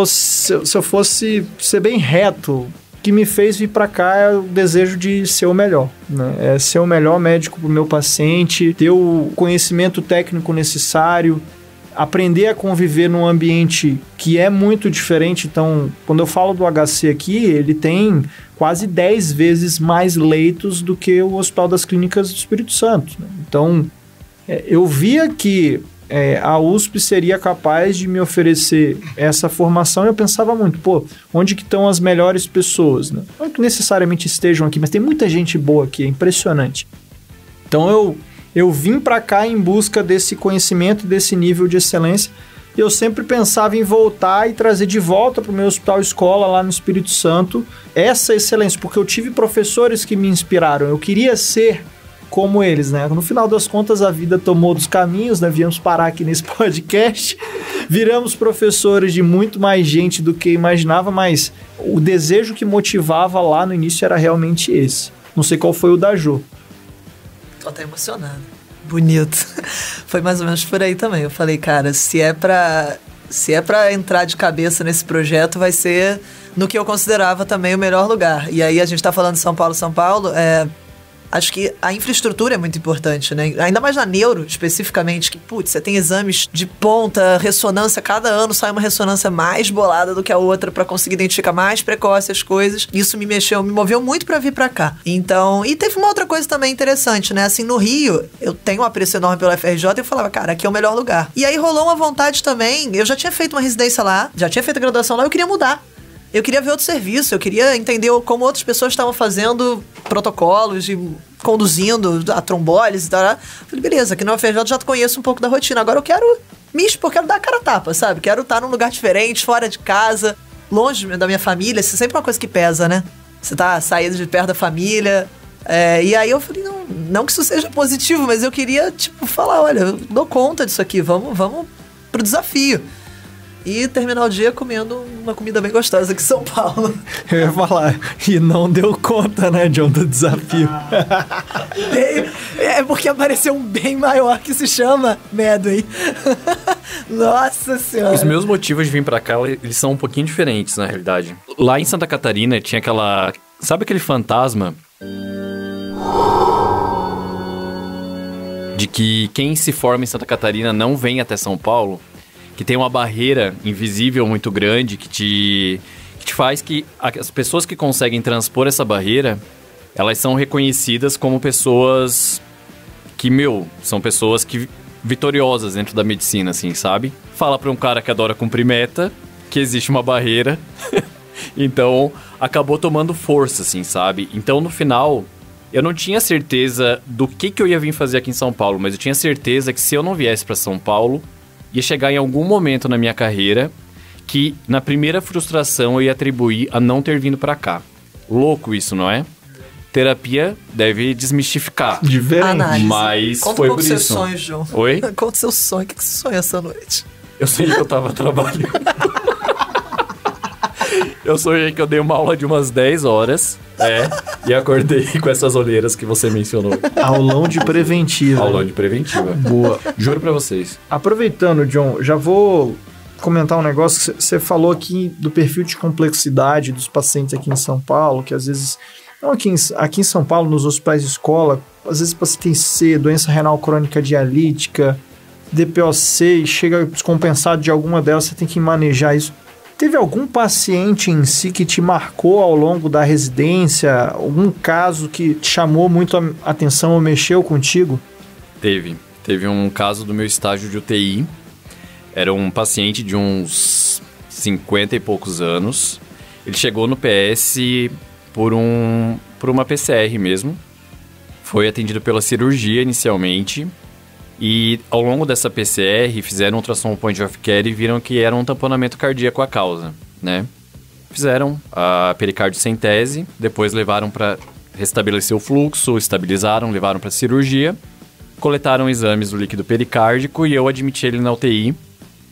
se eu fosse ser bem reto, o que me fez vir pra cá é o desejo de ser o melhor, né? É ser o melhor médico pro meu paciente, ter o conhecimento técnico necessário, aprender a conviver num ambiente que é muito diferente. Então, quando eu falo do HC aqui, ele tem quase 10 vezes mais leitos do que o Hospital das Clínicas do Espírito Santo, né? Então, eu via que a USP seria capaz de me oferecer essa formação e eu pensava muito, onde que estão as melhores pessoas, né? Não que necessariamente estejam aqui, mas tem muita gente boa aqui, é impressionante. Então, eu vim para cá em busca desse conhecimento, desse nível de excelência. Eu sempre pensava em voltar e trazer de volta para o meu hospital escola lá no Espírito Santo essa excelência, porque eu tive professores que me inspiraram, eu queria ser como eles, né? No final das contas, a vida tomou dos caminhos, né? Viemos parar aqui nesse podcast, viramos professores de muito mais gente do que imaginava, mas o desejo que motivava lá no início era realmente esse. Não sei qual foi o da Jo. Tô até emocionado. Bonito. Foi mais ou menos por aí também. Eu falei, cara, se é pra entrar de cabeça nesse projeto, vai ser no que eu considerava também o melhor lugar. E aí a gente tá falando de São Paulo, acho que a infraestrutura é muito importante, né? Ainda mais na neuro, especificamente, que, você tem exames de ponta, ressonância, cada ano sai uma ressonância mais bolada do que a outra pra conseguir identificar mais precoce as coisas. Isso me moveu muito pra vir pra cá. Então, e teve uma outra coisa também interessante, né? Assim, no Rio, eu tenho um apreço enorme pelo FRJ e eu falava, cara, aqui é o melhor lugar. E aí rolou uma vontade também, eu já tinha feito uma residência lá, já tinha feito a graduação lá, eu queria mudar. Eu queria ver outro serviço, eu queria entender como outras pessoas estavam fazendo protocolos e conduzindo a trombólise e tal. Falei, beleza, aqui no UFRJ já conheço um pouco da rotina, agora eu quero me expor, quero dar a cara a tapa, sabe? Quero estar num lugar diferente, fora de casa, longe da minha família. Isso é sempre uma coisa que pesa, né? Você tá saindo de perto da família. E aí eu falei, não que isso seja positivo, mas eu queria, falar, olha, eu dou conta disso aqui, vamos pro desafio. E terminar o dia comendo uma comida bem gostosa aqui em São Paulo. Eu ia falar, e não deu conta, né, John, do desafio. É porque apareceu um bem maior que se chama Medway. Nossa Senhora. Os meus motivos de vir pra cá, eles são um pouquinho diferentes, na realidade. Lá em Santa Catarina tinha aquela... Sabe aquele fantasma? De que quem se forma em Santa Catarina não vem até São Paulo? Que tem uma barreira invisível muito grande que te faz que as pessoas que conseguem transpor essa barreira, elas são reconhecidas como pessoas que, são pessoas que vitoriosas dentro da medicina, assim, sabe? Fala pra um cara que adora cumprir meta, que existe uma barreira, então acabou tomando força, assim, sabe? Então, no final, eu não tinha certeza do que eu ia vir fazer aqui em São Paulo, mas eu tinha certeza que se eu não viesse pra São Paulo, ia chegar em algum momento na minha carreira que na primeira frustração eu ia atribuir a não ter vindo pra cá. Louco isso, não é? Terapia deve desmistificar. Diferente. Análise. Mas Conta foi um pouco por seus isso. sonhos, João. Oi? Conta o seu sonho. O que você sonha essa noite? Eu sei que eu tava trabalhando. Eu sonhei que eu dei uma aula de umas 10 horas, e acordei com essas olheiras que você mencionou. Aulão de preventiva. Aulão de preventiva. Boa. Juro pra vocês. Aproveitando, John, já vou comentar um negócio que você falou aqui do perfil de complexidade dos pacientes aqui em São Paulo, que às vezes... Não aqui em São Paulo, nos hospitais de escola, às vezes o paciente tem C, doença renal crônica dialítica, DPOC, e chega descompensado de alguma delas, você tem que manejar isso. Teve algum paciente em si que te marcou ao longo da residência? Algum caso que te chamou muito a atenção ou mexeu contigo? Teve um caso do meu estágio de UTI. Era um paciente de uns 50 e poucos anos. Ele chegou no PS por uma PCR mesmo. Foi atendido pela cirurgia inicialmente. E ao longo dessa PCR, fizeram um ultrassom point of care e viram que era um tamponamento cardíaco a causa, né? Fizeram a pericardiocentese, depois levaram para restabelecer o fluxo, estabilizaram, levaram para cirurgia, coletaram exames do líquido pericárdico e eu admiti ele na UTI.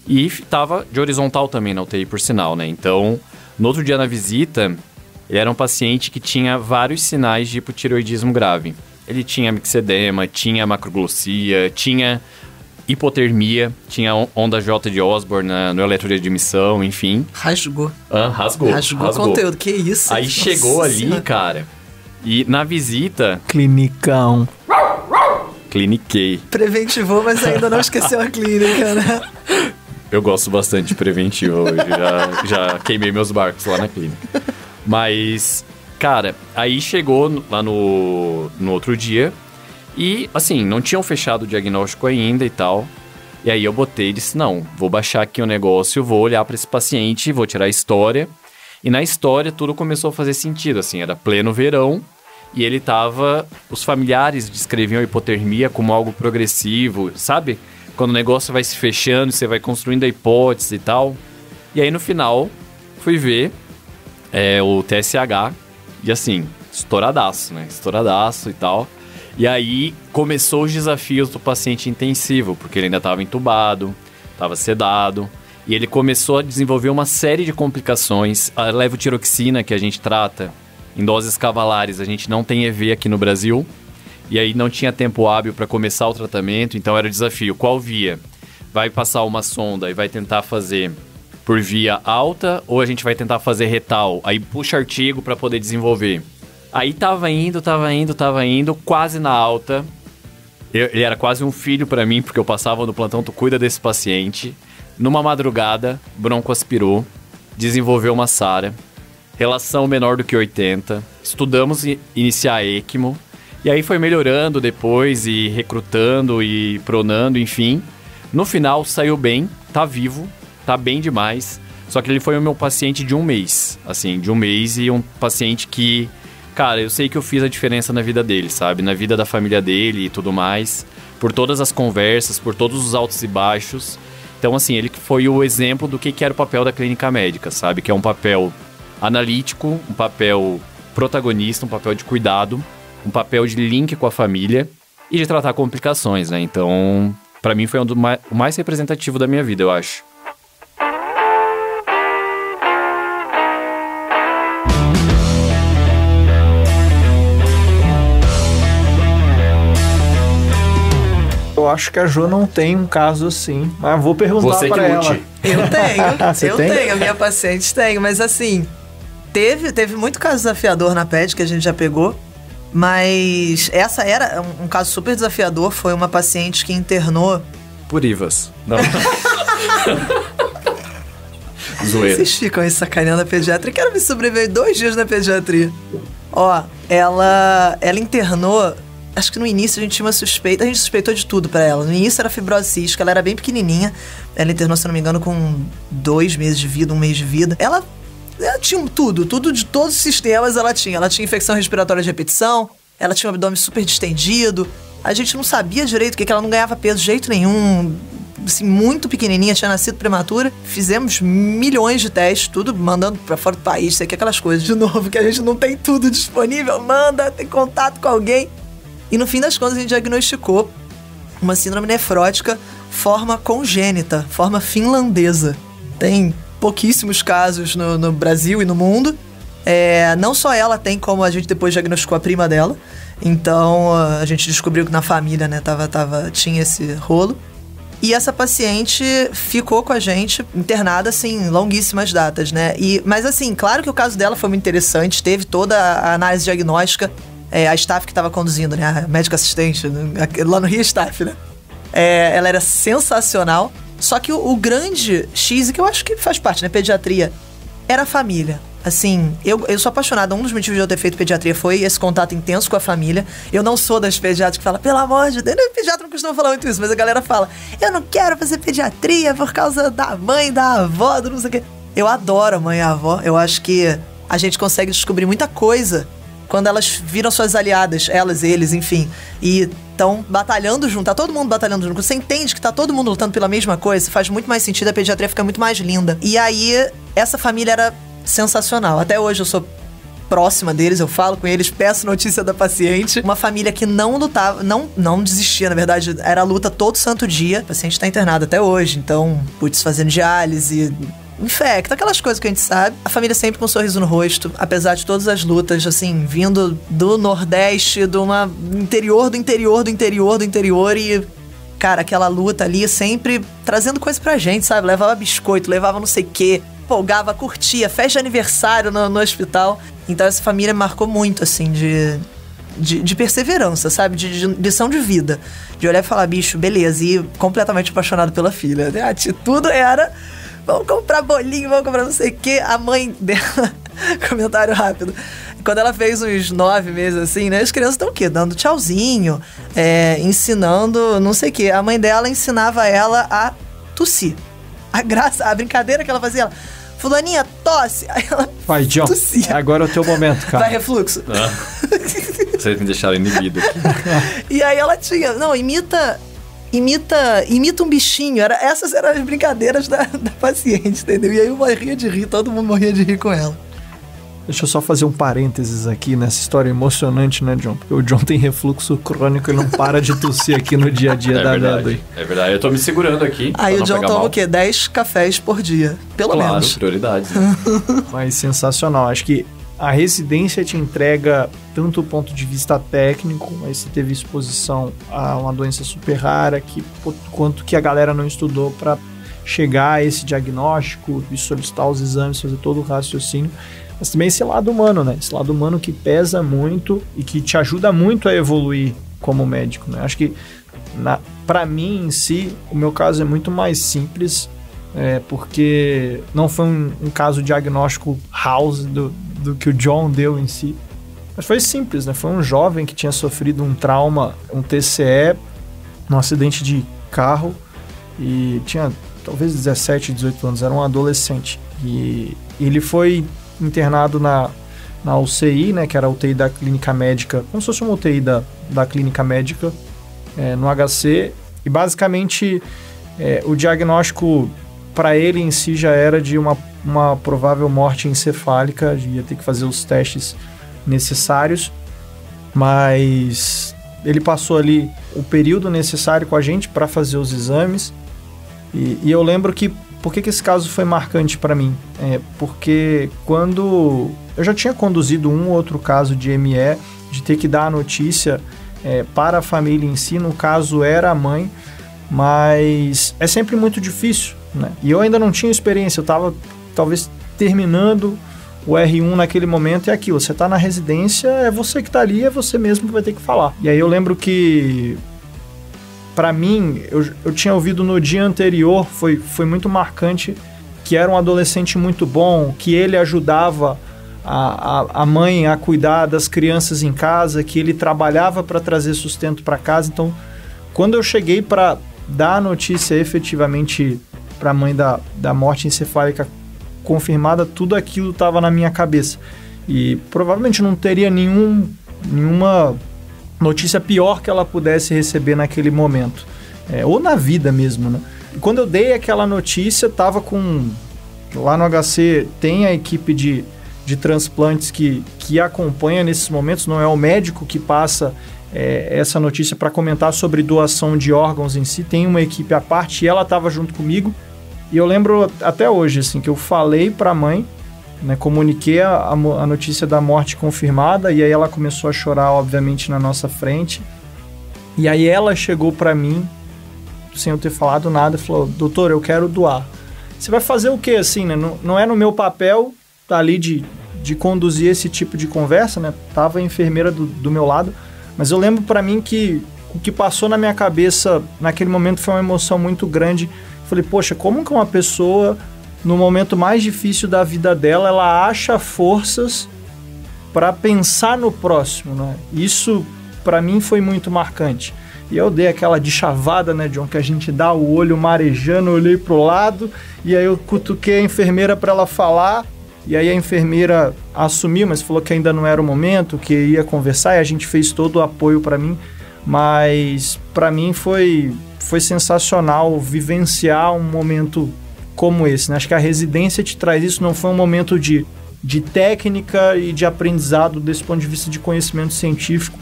E estava de horizontal também na UTI, por sinal, né? Então, no outro dia na visita, ele era um paciente que tinha vários sinais de hipotireoidismo grave. Ele tinha mixedema, tinha macroglossia, tinha hipotermia, tinha onda J de Osborne no eletro de admissão, enfim. Rasgou. Rasgou o conteúdo, que isso? Aí chegou ali, cara, e na visita... Clinicão. Cliniquei. Preventivou, mas ainda não esqueceu a clínica, né? Eu gosto bastante de preventivo hoje, já queimei meus barcos lá na clínica. Mas... Cara, aí chegou lá no outro dia e, assim, não tinham fechado o diagnóstico ainda e tal. E aí eu botei e disse, não, vou baixar aqui o negócio, vou olhar para esse paciente, vou tirar a história. E na história tudo começou a fazer sentido, assim, era pleno verão e ele tava... Os familiares descreviam a hipotermia como algo progressivo, sabe? Quando o negócio vai se fechando, você vai construindo a hipótese e tal. E aí no final, fui ver o TSH... E assim, estouradaço, né? Estouradaço e tal. E aí, começou os desafios do paciente intensivo, porque ele ainda estava entubado, estava sedado. E ele começou a desenvolver uma série de complicações. A levotiroxina, que a gente trata em doses cavalares, a gente não tem EV aqui no Brasil. E aí, não tinha tempo hábil para começar o tratamento. Então, era o desafio. Qual via? Vai passar uma sonda e vai tentar fazer... por via alta, ou a gente vai tentar fazer retal, aí puxa artigo para poder desenvolver. Aí tava indo, quase na alta. Ele era quase um filho para mim, porque eu passava no plantão, tu cuida desse paciente. Numa madrugada, broncoaspirou, desenvolveu uma SARA, relação menor do que 80, estudamos iniciar ECMO, e aí foi melhorando depois, e recrutando, e pronando, enfim. No final, saiu bem, tá vivo, tá bem demais, só que ele foi o meu paciente de um mês, assim, de um mês, e um paciente que, cara, eu sei que eu fiz a diferença na vida dele, sabe? Na vida da família dele e tudo mais, por todas as conversas, por todos os altos e baixos. Então, assim, ele foi o exemplo do que era o papel da clínica médica, sabe? Que é um papel analítico, um papel protagonista, um papel de cuidado, um papel de link com a família e de tratar complicações, né? Então, pra mim foi o mais representativo da minha vida, eu acho. Eu acho que a Jo não tem um caso assim, mas vou perguntar para ela. Eu tenho, Você eu tem? tenho, a minha paciente tem, mas assim, teve muito caso desafiador na PED que a gente já pegou, mas essa era um caso super desafiador, foi uma paciente que internou... Por IVAs. Não. Zoeira. Vocês ficam aí sacaneando a pediatria, quero me sobreviver 2 dias na pediatria. Ó, ela internou... Acho que no início a gente tinha uma suspeita, a gente suspeitou de tudo pra ela. No início era fibrose cística, ela era bem pequenininha. Ela internou, se não me engano, com 2 meses de vida, 1 mês de vida. Ela tinha tudo de todos os sistemas ela tinha. Ela tinha infecção respiratória de repetição, ela tinha um abdômen super distendido. A gente não sabia direito o que ela não ganhava peso de jeito nenhum. Assim, muito pequenininha, tinha nascido prematura. Fizemos milhões de testes, tudo mandando pra fora do país. Sei que aquelas coisas, de novo, que a gente não tem tudo disponível. Manda, tem contato com alguém. E no fim das contas a gente diagnosticou uma síndrome nefrótica, forma congênita, forma finlandesa. Tem pouquíssimos casos no Brasil e no mundo. Não só ela tem, como a gente depois diagnosticou a prima dela. Então, a gente descobriu que na família, né, tinha esse rolo. E essa paciente ficou com a gente internada, assim, longuíssimas datas, né? Mas, assim, claro que o caso dela foi muito interessante. Teve toda a análise diagnóstica. A staff que estava conduzindo, né? A médica assistente, lá no Rio staff, né? Ela era sensacional. Só que o grande X, que eu acho que faz parte, né? Pediatria, era a família. Assim, eu sou apaixonada. Um dos motivos de eu ter feito pediatria foi esse contato intenso com a família. Eu não sou das pediatras que falam, pelo amor de Deus, pediatra não costuma falar muito isso, mas a galera fala, eu não quero fazer pediatria por causa da mãe, da avó, do não sei o quê. Eu adoro a mãe e a avó. Eu acho que a gente consegue descobrir muita coisa quando elas viram suas aliadas, elas, eles, enfim, e estão batalhando junto, tá todo mundo batalhando junto. Você entende que tá todo mundo lutando pela mesma coisa, faz muito mais sentido, a pediatria fica muito mais linda. E aí, essa família era sensacional. Até hoje eu sou próxima deles, eu falo com eles, peço notícia da paciente. Uma família que não lutava, não desistia, na verdade, era luta todo santo dia. O paciente tá internado até hoje, então, fazendo diálise, infecta, aquelas coisas que a gente sabe. A família sempre com um sorriso no rosto, apesar de todas as lutas, assim, vindo do Nordeste, interior do interior do interior do interior e... Cara, aquela luta ali sempre trazendo coisa pra gente, sabe? Levava biscoito, levava não sei o quê, folgava, curtia, festa de aniversário no hospital. Então essa família marcou muito, assim, de perseverança, sabe? De lição de vida. De olhar e falar, bicho, beleza. E completamente apaixonado pela filha. A atitude era, vamos comprar bolinho, vamos comprar não sei o quê. A mãe dela, comentário rápido, quando ela fez uns 9 meses, assim, né? As crianças estão o quê? Dando tchauzinho, ensinando não sei o quê. A mãe dela ensinava ela a tossir. A brincadeira que ela fazia, ela... Fulaninha, tosse. Aí ela vai, John, tossia. Agora é o teu momento, cara. Vai, refluxo. Vocês me deixaram inibido aqui. E aí ela tinha... Não, imita um bichinho. Essas eram as brincadeiras da paciente, entendeu? E aí eu morria de rir, todo mundo morria de rir com ela. Deixa eu só fazer um parênteses aqui nessa história emocionante, né, John? Porque o John tem refluxo crônico e não para de tossir aqui no dia a dia da vida. É verdade, eu tô me segurando aqui. Aí o John toma o quê? 10 cafés por dia, pelo menos. Claro, prioridades. Né? Mas sensacional. Acho que a residência te entrega tanto o ponto de vista técnico, mas você teve exposição a uma doença super rara, quanto que a galera não estudou para chegar a esse diagnóstico e solicitar os exames, fazer todo o raciocínio. Mas também esse lado humano, né? Esse lado humano que pesa muito e que te ajuda muito a evoluir como médico, né? Acho que, para mim em si, o meu caso é muito mais simples, porque não foi um caso diagnóstico house do que o John deu em si. Mas foi simples, né? Foi um jovem que tinha sofrido um trauma, um TCE, num acidente de carro e tinha talvez 17, 18 anos, era um adolescente. E ele foi internado na UCI, né, que era a UTI da clínica médica, como se fosse uma UTI da clínica médica, no HC, e basicamente o diagnóstico para ele em si já era de uma provável morte encefálica, ia ter que fazer os testes necessários, mas ele passou ali o período necessário com a gente para fazer os exames, e eu lembro que por que esse caso foi marcante para mim? Porque quando eu já tinha conduzido um ou outro caso de ME, de ter que dar a notícia para a família em si, no caso era a mãe, mas é sempre muito difícil, né? E eu ainda não tinha experiência, eu estava talvez terminando o R1 naquele momento, é aquilo, você está na residência, é você que está ali, é você mesmo que vai ter que falar. E aí eu lembro que... Para mim, eu tinha ouvido no dia anterior, foi muito marcante, que era um adolescente muito bom, que ele ajudava a mãe a cuidar das crianças em casa, que ele trabalhava para trazer sustento para casa. Então, quando eu cheguei para dar a notícia efetivamente para a mãe da morte encefálica confirmada, tudo aquilo estava na minha cabeça. E provavelmente não teria nenhuma notícia pior que ela pudesse receber naquele momento, ou na vida mesmo, né? E quando eu dei aquela notícia, tava lá no HC tem a equipe de transplantes que acompanha nesses momentos, não é o médico que passa essa notícia para comentar sobre doação de órgãos em si, tem uma equipe à parte e ela estava junto comigo, E eu lembro até hoje, assim, que eu falei pra mãe, né, comuniquei a notícia da morte confirmada, e aí ela começou a chorar, obviamente, na nossa frente. E aí ela chegou pra mim, sem eu ter falado nada, e falou: doutor, eu quero doar. Você vai fazer o quê, assim, né? Não é no meu papel tá ali de conduzir esse tipo de conversa, né? Tava a enfermeira do meu lado, mas eu lembro pra mim que o que passou na minha cabeça naquele momento foi uma emoção muito grande. Falei, poxa, como que uma pessoa, no momento mais difícil da vida dela, ela acha forças para pensar no próximo, né? Isso, para mim, foi muito marcante. E eu dei aquela de chavada, né, John, que a gente dá o olho marejando, eu olhei pro lado, e aí eu cutuquei a enfermeira para ela falar, e aí a enfermeira assumiu, mas falou que ainda não era o momento, que ia conversar, e a gente fez todo o apoio para mim, mas para mim foi sensacional vivenciar um momento como esse, né? Acho que a residência te traz isso, não foi um momento de técnica e de aprendizado desse ponto de vista de conhecimento científico,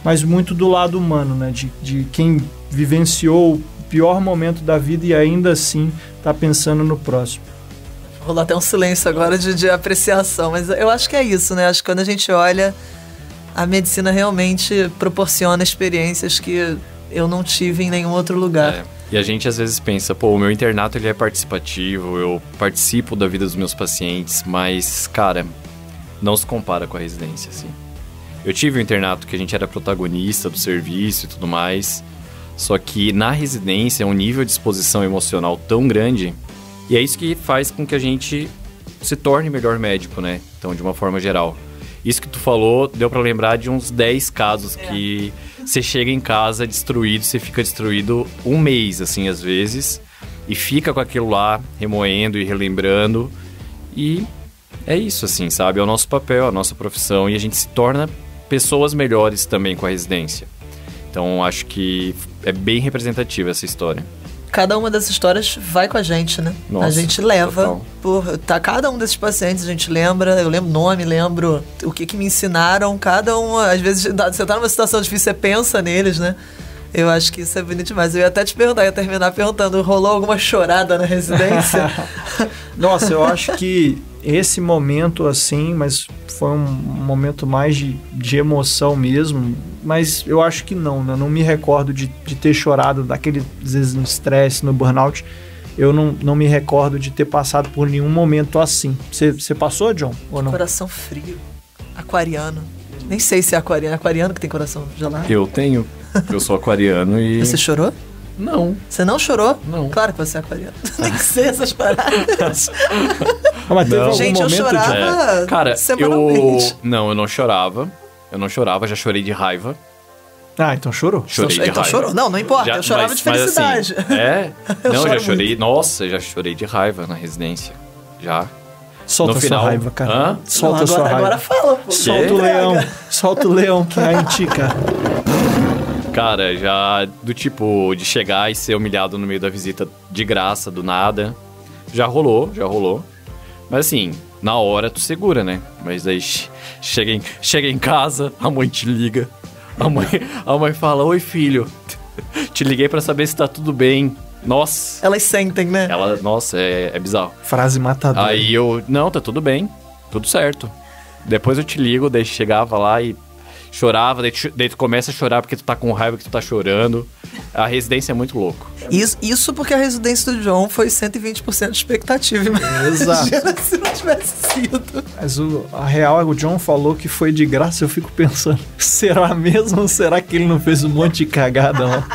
mas muito do lado humano, né? De quem vivenciou o pior momento da vida e ainda assim tá pensando no próximo. Rolou até um silêncio agora de apreciação, mas eu acho que é isso, né? Acho que quando a gente olha, a medicina realmente proporciona experiências que eu não tive em nenhum outro lugar. E a gente às vezes pensa, pô, o meu internato ele é participativo, eu participo da vida dos meus pacientes, mas, cara, não se compara com a residência, assim. Eu tive um internato que a gente era protagonista do serviço e tudo mais, só que na residência é um nível de exposição emocional tão grande, e é isso que faz com que a gente se torne melhor médico, né? Então, de uma forma geral. Isso que tu falou, deu pra lembrar de uns 10 casos que você chega em casa destruído, você fica destruído um mês, assim, às vezes, e fica com aquilo lá, remoendo e relembrando, e é isso, assim, sabe? É o nosso papel, a nossa profissão, e a gente se torna pessoas melhores também com a residência. Então, acho que é bem representativa essa história. Cada uma das histórias vai com a gente, né? Nossa, a gente leva total. Cada um desses pacientes a gente lembra, eu lembro o nome, lembro o que me ensinaram, cada um, às vezes você tá numa situação difícil, você pensa neles, né? Eu acho que isso é bonito demais. Eu ia até te perguntar, ia terminar perguntando, rolou alguma chorada na residência? Nossa, eu acho que esse momento, assim, mas foi um momento mais de emoção mesmo, mas eu acho que não, né? Não me recordo de ter chorado daquele, às vezes, no estresse, no burnout. Eu não me recordo de ter passado por nenhum momento assim. Você passou, John, ou não? Coração frio, aquariano. Nem sei se é aquariano que tem coração gelado. Eu tenho. Eu sou aquariano e... Você chorou? Não. Você não chorou? Não. Claro que você é aquariano. Nem sei essas paradas. Mas teve algum Gente, eu momento chorava Cara, semanalmente. eu não chorava. Eu não chorava, já chorei de raiva. Ah, então chorou. Chorei de Então raiva. chorou? Não importa, eu chorava de felicidade. Mas, assim, Eu não, choro já chorei. muito. Nossa, já chorei de raiva na residência. Já. Solta No a final- sua raiva, cara. Hã? Solta a sua raiva. Agora fala, pô. Solta o leão. Solta o leão que há em ti, cara. Cara, já do tipo de chegar e ser humilhado no meio da visita de graça, do nada. Já rolou. Mas assim, na hora tu segura, né? Mas aí chega em casa, a mãe te liga. A mãe fala, oi filho, te liguei pra saber se tá tudo bem. Nossa. Elas sentem, né? Nossa, é bizarro. Frase matadora. Aí eu, não, tá tudo bem, tudo certo. Depois eu te ligo, daí chegava lá e chorava, daí tu começa a chorar porque tu tá com raiva que tu tá chorando. A residência é muito louco. Isso porque a residência do John foi 120% de expectativa. Imagina Exato. se não tivesse sido. Mas a real, o John falou que foi de graça, eu fico pensando, será mesmo ou será que ele não fez um monte de cagada lá?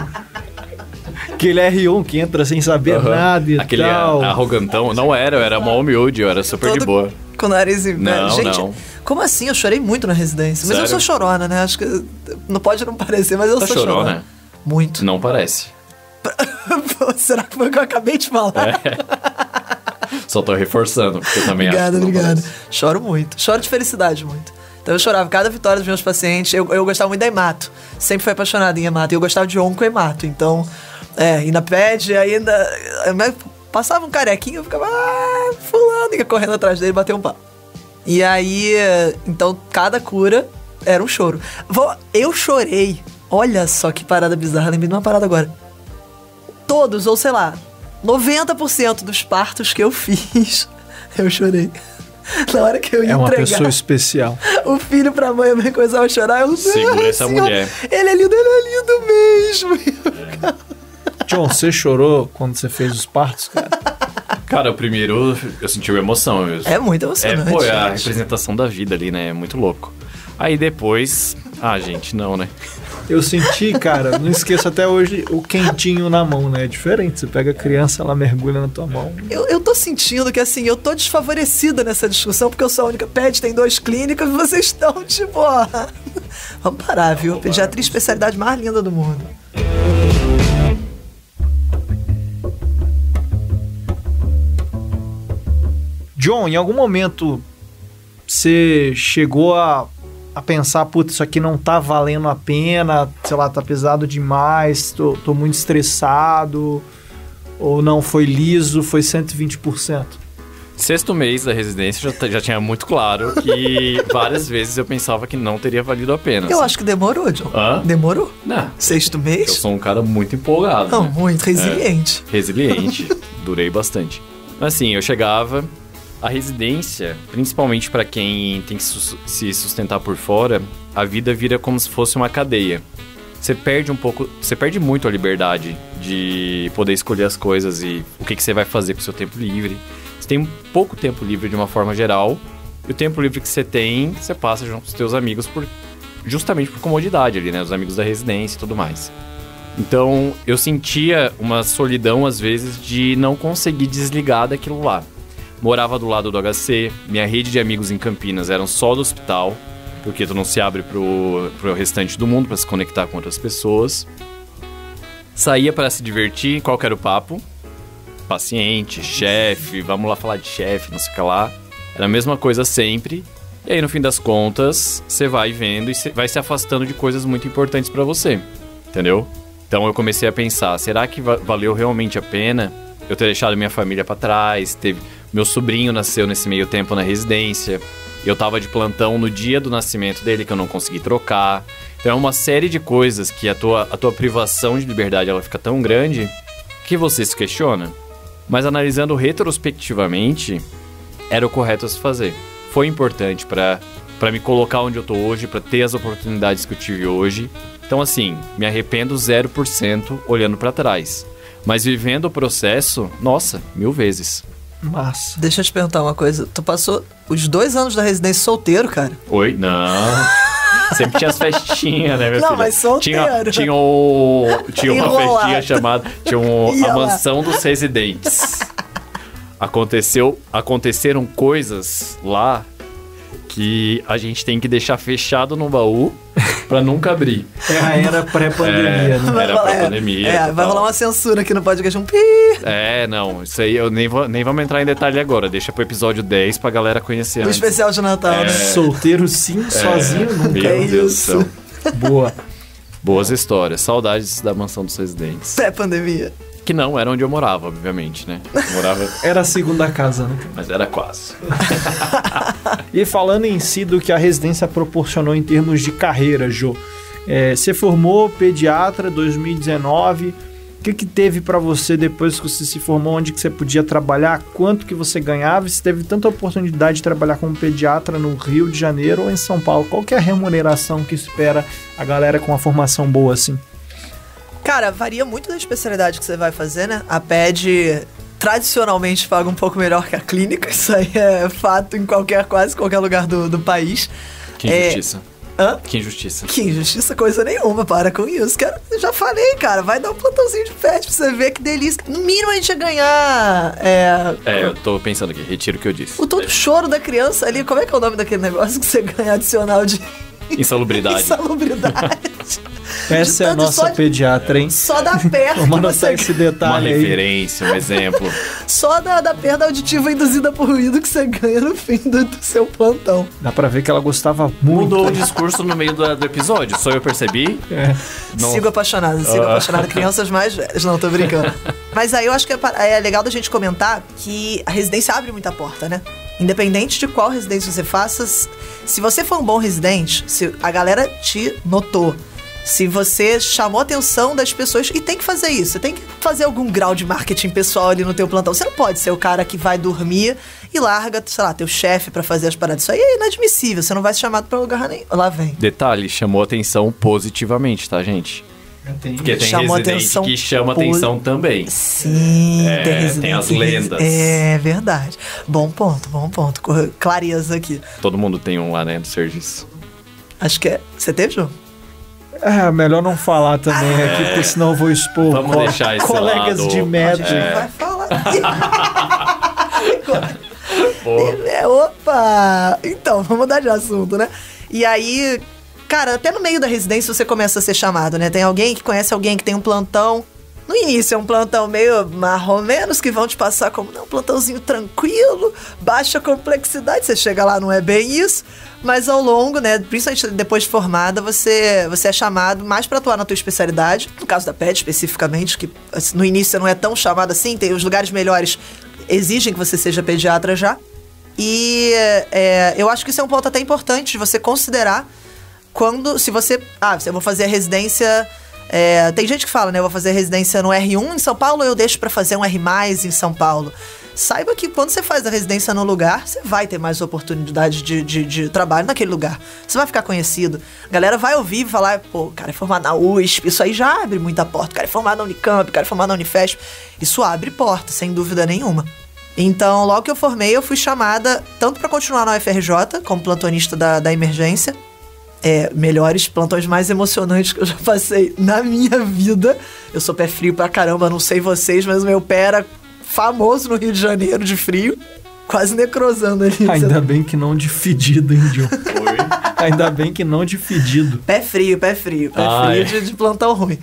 Aquele R1 que entra sem saber nada e Aquele tal. arrogantão, não era, eu era mó humilde, eu era super de boa. Com o nariz em pé. Não, Gente, não. como assim? Eu chorei muito na residência. Mas eu Sério? sou chorona, né? Acho que não pode não parecer, mas eu Tá sou chorona? chorona. Muito. Não parece. Será que foi o que eu acabei de falar? Só tô reforçando, porque eu também acho que não Obrigado. parece. Choro muito. Choro de felicidade muito. Então eu chorava cada vitória dos meus pacientes. Eu gostava muito da hemato. Sempre fui apaixonado em hemato. E eu gostava de onco-hemato. Então, e na PED ainda... Passava um carequinho, eu ficava... fulano, ia correndo atrás dele e bater um papo. E aí, então, cada cura era um choro. Eu chorei. Olha só que parada bizarra. Lembrei de uma parada agora. Todos, ou sei lá, 90% dos partos que eu fiz, eu chorei. Na hora que eu ia É uma entregar pessoa especial. o filho pra mãe, a mãe começava a chorar, eu... Segura essa mulher. Ele é lindo mesmo. John, você chorou quando você fez os partos, cara? Cara, o primeiro eu senti uma emoção. É muito emocionante. É a gente. representação da vida ali, né? É muito louco. Aí depois... Ah, gente, não, né? Eu senti, cara, não esqueço até hoje, o quentinho na mão, né? É diferente. Você pega a criança, ela mergulha na tua mão. Eu tô sentindo que, assim, eu tô desfavorecida nessa discussão, porque eu sou a única pet, tem 2 clínicas, e vocês estão, tipo, ó... Vamos parar, viu? Pediatria é a especialidade mais linda do mundo. John, em algum momento você chegou a pensar, putz, isso aqui não tá valendo a pena, sei lá, tá pesado demais, tô muito estressado, ou não, foi liso, foi 120%? 6º mês da residência já tinha muito claro que várias vezes eu pensava que não teria valido a pena. Eu acho que demorou, John. Hã? Demorou? Não. 6º mês? Eu sou um cara muito empolgado. Não, né? muito resiliente. Resiliente. Durei bastante. Mas assim, eu chegava... A residência, principalmente para quem tem que se sustentar por fora, a vida vira como se fosse uma cadeia. Você perde muito a liberdade de poder escolher as coisas e o que você vai fazer com o seu tempo livre. Você tem pouco tempo livre de uma forma geral, e o tempo livre que você tem, você passa junto com os seus amigos justamente por comodidade ali, né? Os amigos da residência e tudo mais. Então, eu sentia uma solidão, às vezes, de não conseguir desligar daquilo lá. Morava do lado do HC, minha rede de amigos em Campinas eram só do hospital, porque tu não se abre pro restante do mundo para se conectar com outras pessoas. Saía para se divertir, qual que era o papo? Paciente, chefe, vamos lá falar de chefe, não sei o que lá. Era a mesma coisa sempre. E aí, no fim das contas, você vai vendo e vai se afastando de coisas muito importantes para você, entendeu? Então eu comecei a pensar, será que valeu realmente a pena eu ter deixado minha família para trás? Meu sobrinho nasceu nesse meio tempo na residência. Eu tava de plantão no dia do nascimento dele, que eu não consegui trocar. Então é uma série de coisas que a tua privação de liberdade ela fica tão grande que você se questiona. Mas analisando retrospectivamente, era o correto a se fazer. Foi importante para me colocar onde eu tô hoje, para ter as oportunidades que eu tive hoje. Então assim, me arrependo 0% olhando para trás. Mas vivendo o processo, nossa, 1000 vezes. Massa. Deixa eu te perguntar uma coisa. Tu passou os 2 anos da residência solteiro, cara? Oi? Não. Sempre tinha as festinhas, né, meu filho? Não, mas solteiro. Tinha uma festinha chamada... a lá. mansão dos residentes. Aconteceram coisas lá que a gente tem que deixar fechado no baú pra nunca abrir. É a era pré-pandemia, né? Era pré-pandemia. Vai rolar uma censura aqui no podcast, um pi. Não, isso aí eu nem vamos entrar em detalhe agora. Deixa pro episódio 10 pra galera conhecer No antes. especial de Natal, né? Solteiro sim, sozinho nunca. Meu Deus do céu. Boa. Boas histórias. Saudades da mansão dos residentes. Pré-pandemia. Que não era onde eu morava, obviamente, né? Era a segunda casa, né? Mas era quase. E falando em si do que a residência proporcionou em termos de carreira, Jô. Você formou pediatra em 2019. O que teve pra você depois que você se formou? Onde que você podia trabalhar? Quanto que você ganhava? E se teve tanta oportunidade de trabalhar como pediatra no Rio de Janeiro ou em São Paulo? Qual que é a remuneração que espera a galera com uma formação boa assim? Cara, varia muito da especialidade que você vai fazer, né? A PED tradicionalmente paga um pouco melhor que a clínica. Isso aí é fato em quase qualquer lugar do país. Que injustiça. Hã? Que injustiça. Que injustiça, coisa nenhuma, para com isso. Cara, eu já falei, cara, vai dar um plantãozinho de PET pra você ver que delícia. No mínimo a gente ia ganhar... eu tô pensando aqui, retiro o que eu disse. O todo choro da criança ali, como é que é o nome daquele negócio que você ganha adicional de... Insalubridade. Insalubridade. Essa é a nossa pediatra, hein? Só da perda. Vamos anotar esse detalhe Uma aí. referência, um exemplo. Só da perda auditiva induzida por ruído que você ganha no fim do seu plantão. Dá pra ver que ela gostava muito. Mudou o discurso no meio do episódio, só eu percebi. Não. Sigo apaixonado, crianças mais velhas. Não, tô brincando. Mas aí eu acho que é legal da gente comentar que a residência abre muita porta, né? Independente de qual residência você faça, se você for um bom residente, se a galera te notou, Se você chamou a atenção das pessoas, e tem que fazer isso, você tem que fazer algum grau de marketing pessoal ali no teu plantão. Você não pode ser o cara que vai dormir e larga, sei lá, teu chefe pra fazer as paradas. Isso aí é inadmissível, você não vai ser chamado pra lugar nenhum. Lá vem. Detalhe, chamou atenção positivamente, tá, gente? Porque tem residente que chama atenção também. Sim, tem residente. Tem as lendas. É verdade. Bom ponto. Clareza aqui. Todo mundo tem um lá, né, do serviço. Acho que é. Você teve, João? Melhor não falar também aqui, porque senão eu vou expor Vamos deixar esse colegas lado. de média. A gente vai falar. Opa! Então, vamos mudar de assunto, né? E aí, cara, até no meio da residência você começa a ser chamado, né? Tem alguém que conhece alguém que tem um plantão. No início é um plantão meio marromenos, que vão te passar como um plantãozinho tranquilo, baixa complexidade. Você chega lá, não é bem isso. Mas ao longo, né, principalmente depois de formada, você é chamado mais pra atuar na tua especialidade. No caso da PED, especificamente, que no início você não é tão chamado assim. Tem os lugares melhores exigem que você seja pediatra já. E eu acho que isso é um ponto até importante de você considerar se você... eu vou fazer a residência... tem gente que fala, né? Eu vou fazer residência no R1 em São Paulo, eu deixo pra fazer um R+, em São Paulo. Saiba que quando você faz a residência no lugar, você vai ter mais oportunidade de trabalho naquele lugar. Você vai ficar conhecido. A galera vai ouvir e falar, pô, o cara é formado na USP, isso aí já abre muita porta. O cara é formado na Unicamp, o cara é formado na Unifesp. Isso abre porta, sem dúvida nenhuma. Então, logo que eu formei, eu fui chamada tanto pra continuar na UFRJ, como plantonista da emergência. Melhores plantões mais emocionantes que eu já passei na minha vida. Eu sou pé frio pra caramba, não sei vocês, mas o meu pé era famoso no Rio de Janeiro de frio, quase necrosando ali. Ainda bem que não de fedido, hein, John? Ainda bem que não de fedido. Pé frio de plantão ruim.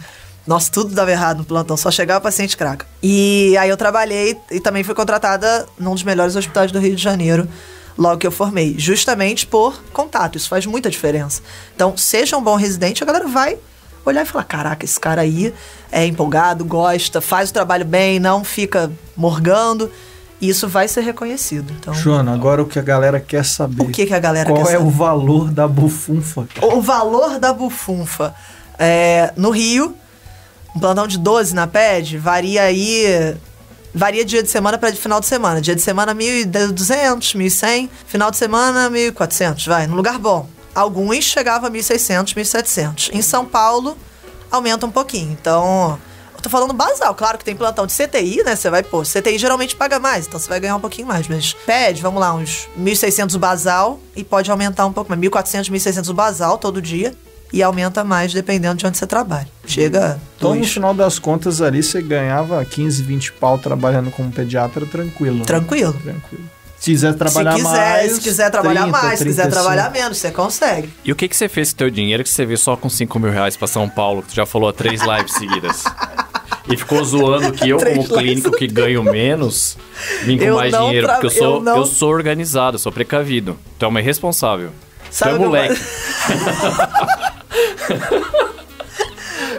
Nossa, tudo dava errado no plantão, só chegava paciente craca. E aí eu trabalhei e também fui contratada num dos melhores hospitais do Rio de Janeiro, logo que eu formei, justamente por contato. Isso faz muita diferença. Então, seja um bom residente, a galera vai olhar e falar, caraca, esse cara aí é empolgado, gosta, faz o trabalho bem, não fica morgando. E isso vai ser reconhecido. Então, Joana, agora o que a galera quer saber. O que a galera quer saber? Qual é o valor da bufunfa? O valor da bufunfa. No Rio, um plantão de 12 na PED, varia dia de semana para final de semana. Dia de semana, 1.200, 1.100. Final de semana, 1.400, vai. No lugar bom. Alguns chegavam a 1.600, 1.700. Em São Paulo, aumenta um pouquinho. Então, eu tô falando basal. Claro que tem plantão de CTI, né? Você vai, CTI geralmente paga mais. Então, você vai ganhar um pouquinho mais. Mas PED, vamos lá, uns 1.600 o basal. E pode aumentar um pouco mais. 1.400, 1.600 o basal todo dia. E aumenta mais dependendo de onde você trabalha. Chega Então, no final das contas, ali você ganhava 15, 20 pau trabalhando como pediatra tranquilo. Tranquilo. Né? Se quiser trabalhar mais... Se quiser trabalhar mais, se quiser trabalhar menos, você consegue. E o que você fez com o teu dinheiro que você veio só com 5 mil reais pra São Paulo, que tu já falou há 3 lives seguidas? E ficou zoando que eu, como clínico que ganho menos, vim com mais dinheiro. Porque eu sou organizado, eu sou precavido. Tu é uma irresponsável. Tu é moleque.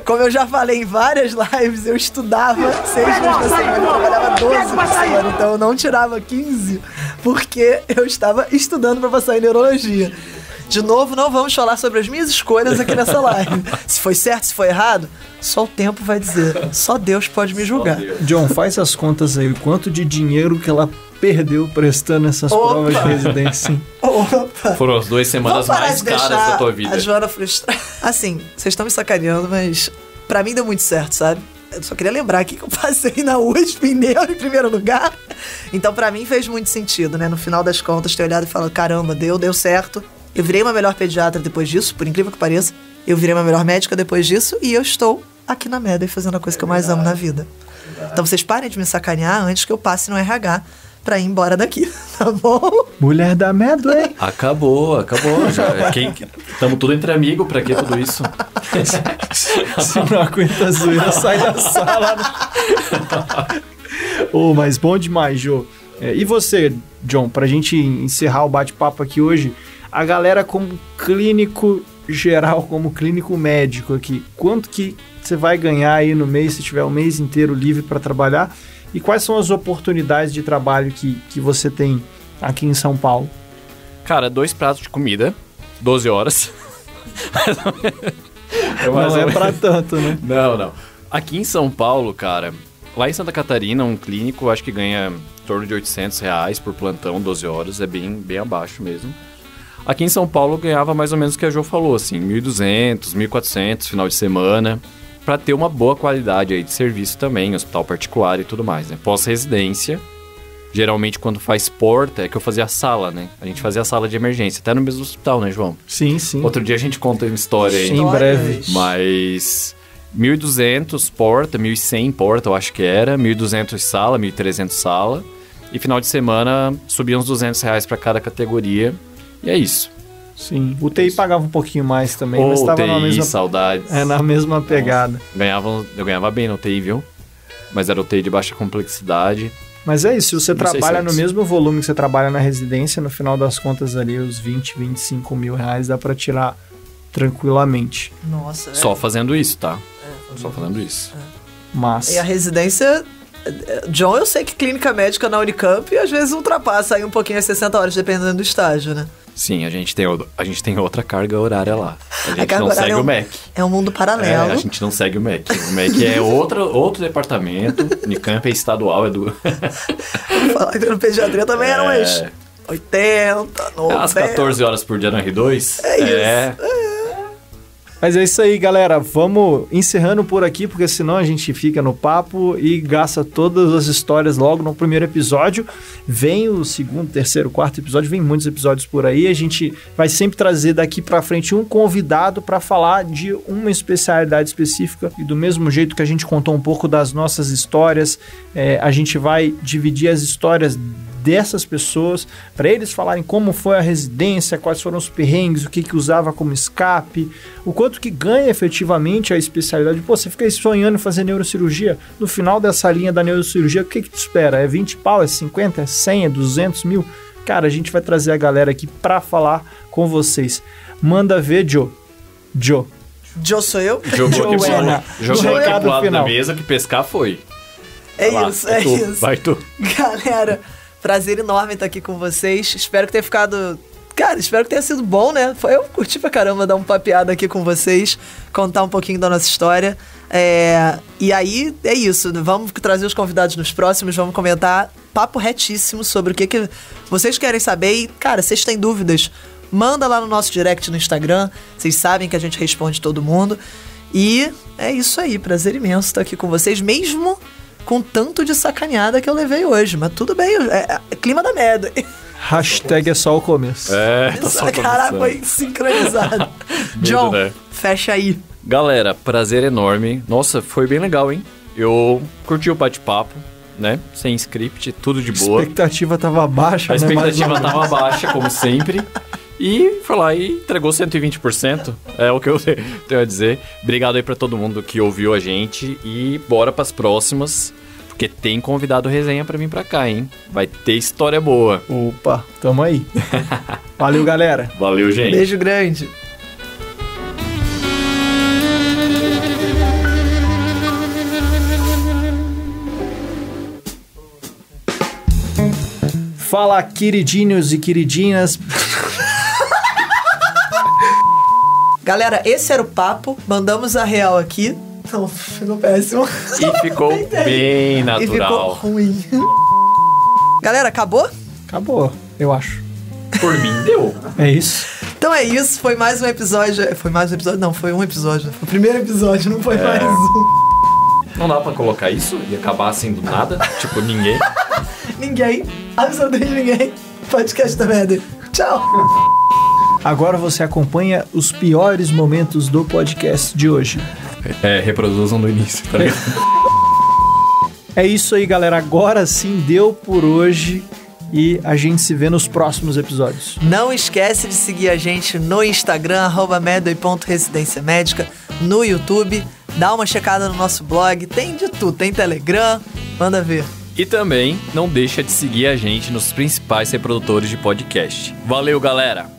Como eu já falei em várias lives, eu estudava 6 dias na semana, eu trabalhava 12 por semana, então eu não tirava 15, porque eu estava estudando para passar em neurologia. De novo, não vamos falar sobre as minhas escolhas aqui nessa live. Se foi certo, se foi errado, só o tempo vai dizer. Só Deus pode me julgar. John, faz as contas aí, o quanto de dinheiro que ela perdeu prestando essas provas de residência, sim. Foram as 2 semanas mais caras da tua vida. A Joana frustrada. Assim, vocês estão me sacaneando, mas pra mim deu muito certo, sabe? Eu só queria lembrar aqui que eu passei na USP em neuro em primeiro lugar. Então pra mim fez muito sentido, né? No final das contas, ter olhado e falado, caramba, deu certo. Eu virei uma melhor pediatra depois disso, por incrível que pareça. Eu virei uma melhor médica depois disso e eu estou aqui na Medway fazendo a coisa que eu mais amo na vida. Então vocês parem de me sacanear antes que eu passe no RH pra ir embora daqui, tá bom? Mulher da Medway. Acabou já. Tamo tudo entre amigos, pra que tudo isso? Se não aguenta a zoeira, sai da sala. Mas bom demais, Jô. E você, John, pra gente encerrar o bate-papo aqui hoje, a galera como clínico geral, como clínico médico aqui, quanto que você vai ganhar aí no mês, se tiver o mês inteiro livre para trabalhar? E quais são as oportunidades de trabalho que você tem aqui em São Paulo? Cara, 2 pratos de comida, 12 horas. Não é pra tanto, né? Não. Aqui em São Paulo, cara, lá em Santa Catarina, um clínico acho que ganha em torno de R$800 por plantão, 12 horas, é bem abaixo mesmo. Aqui em São Paulo ganhava mais ou menos o que a Jo falou, assim, 1.200, 1.400 final de semana, pra ter uma boa qualidade aí de serviço também, hospital particular e tudo mais, né? Pós-residência, geralmente quando faz porta, é que eu fazia a sala, né? A gente fazia a sala de emergência, até no mesmo hospital, né, João? Sim. Outro dia a gente conta uma história aí. Em breve. Mas 1.200 porta, 1.100 porta, eu acho que era, 1.200 sala, 1.300 sala. E final de semana subia uns R$200 pra cada categoria. E é isso. Sim. O UTI pagava um pouquinho mais também, Ô, mas estava UTI, na mesma... saudades. na mesma pegada. Eu ganhava bem no UTI, viu? Mas era UTI de baixa complexidade. Mas é isso, se você trabalha 1.600. no mesmo volume que você trabalha na residência, no final das contas ali, os 20, 25 mil reais dá pra tirar tranquilamente. Nossa, Só fazendo isso, tá? Só fazendo isso. Mas... E a residência... John, eu sei que clínica médica na Unicamp às vezes ultrapassa aí um pouquinho as 60 horas, dependendo do estágio, né? Sim, a gente tem outra carga horária lá. A gente carga não horária segue o MEC. É um mundo paralelo. A gente não segue o MEC. O MEC é outro departamento. Unicamp é estadual, é do... Falar que no pediatria também eram umas 80, 90. Às 14 horas por dia no R2. É isso. Mas é isso aí, galera. Vamos encerrando por aqui, porque senão a gente fica no papo e gasta todas as histórias logo no primeiro episódio. Vem o segundo, terceiro, quarto episódio, vem muitos episódios por aí. A gente vai sempre trazer daqui pra frente um convidado para falar de uma especialidade específica. E do mesmo jeito que a gente contou um pouco das nossas histórias, a gente vai dividir as histórias dessas pessoas, para eles falarem como foi a residência, quais foram os perrengues, o que usava como escape, o quanto que ganha efetivamente a especialidade. Pô, você fica sonhando em fazer neurocirurgia, no final dessa linha da neurocirurgia, o que te espera? É 20 pau, é 50, é 100, é 200 mil? Cara, a gente vai trazer a galera aqui para falar com vocês. Manda ver, Joe. Joe sou eu? Jogou aqui recado pro lado da final. mesa que pescar foi. Isso. Vai tu. Galera, prazer enorme estar aqui com vocês. Espero que tenha ficado... Cara, espero que tenha sido bom, né? Eu curti pra caramba dar um papeado aqui com vocês, contar um pouquinho da nossa história. E aí, é isso. Vamos trazer os convidados nos próximos, vamos comentar papo retíssimo sobre o que vocês querem saber. E, cara, vocês têm dúvidas, manda lá no nosso direct no Instagram. Vocês sabem que a gente responde todo mundo. E é isso aí. Prazer imenso estar aqui com vocês, mesmo com tanto de sacaneada que eu levei hoje. Mas tudo bem, é clima da merda. Hashtag é só o começo. Tá só Caraca, foi sincronizado. John, né? fecha aí. Galera, prazer enorme. Nossa, foi bem legal, hein? Eu curti o bate-papo, né? Sem script, tudo de A boa. expectativa tava baixa, A né? expectativa tava baixa, como sempre. E foi lá e entregou 120%. É o que eu tenho a dizer. Obrigado aí pra todo mundo que ouviu a gente. E bora pras próximas. Porque tem convidado resenha pra vir pra cá, hein? Vai ter história boa. Opa, tamo aí. Valeu, galera. Valeu, gente. Beijo grande. Fala, queridinhos e queridinas. Galera, esse era o papo. Mandamos a real aqui. Não, ficou péssimo. E ficou bem E ficou natural. ruim. Galera, acabou? Acabou, eu acho. Por mim, deu. É isso. Então é isso, foi mais um episódio. Foi mais um episódio? Não, foi um episódio. Foi o primeiro episódio, não foi mais um. Não dá pra colocar isso e acabar assim do nada? Tipo, ninguém. Ninguém, absolutamente ninguém. Podcast da merda. Tchau. Agora você acompanha os piores momentos do podcast de hoje. Reproduzam do início, tá ligado? É isso aí, galera. Agora sim deu por hoje e a gente se vê nos próximos episódios. Não esquece de seguir a gente no Instagram, @medway.residência-médica, no YouTube. Dá uma checada no nosso blog. Tem de tudo. Tem Telegram. Manda ver. E também não deixa de seguir a gente nos principais reprodutores de podcast. Valeu, galera!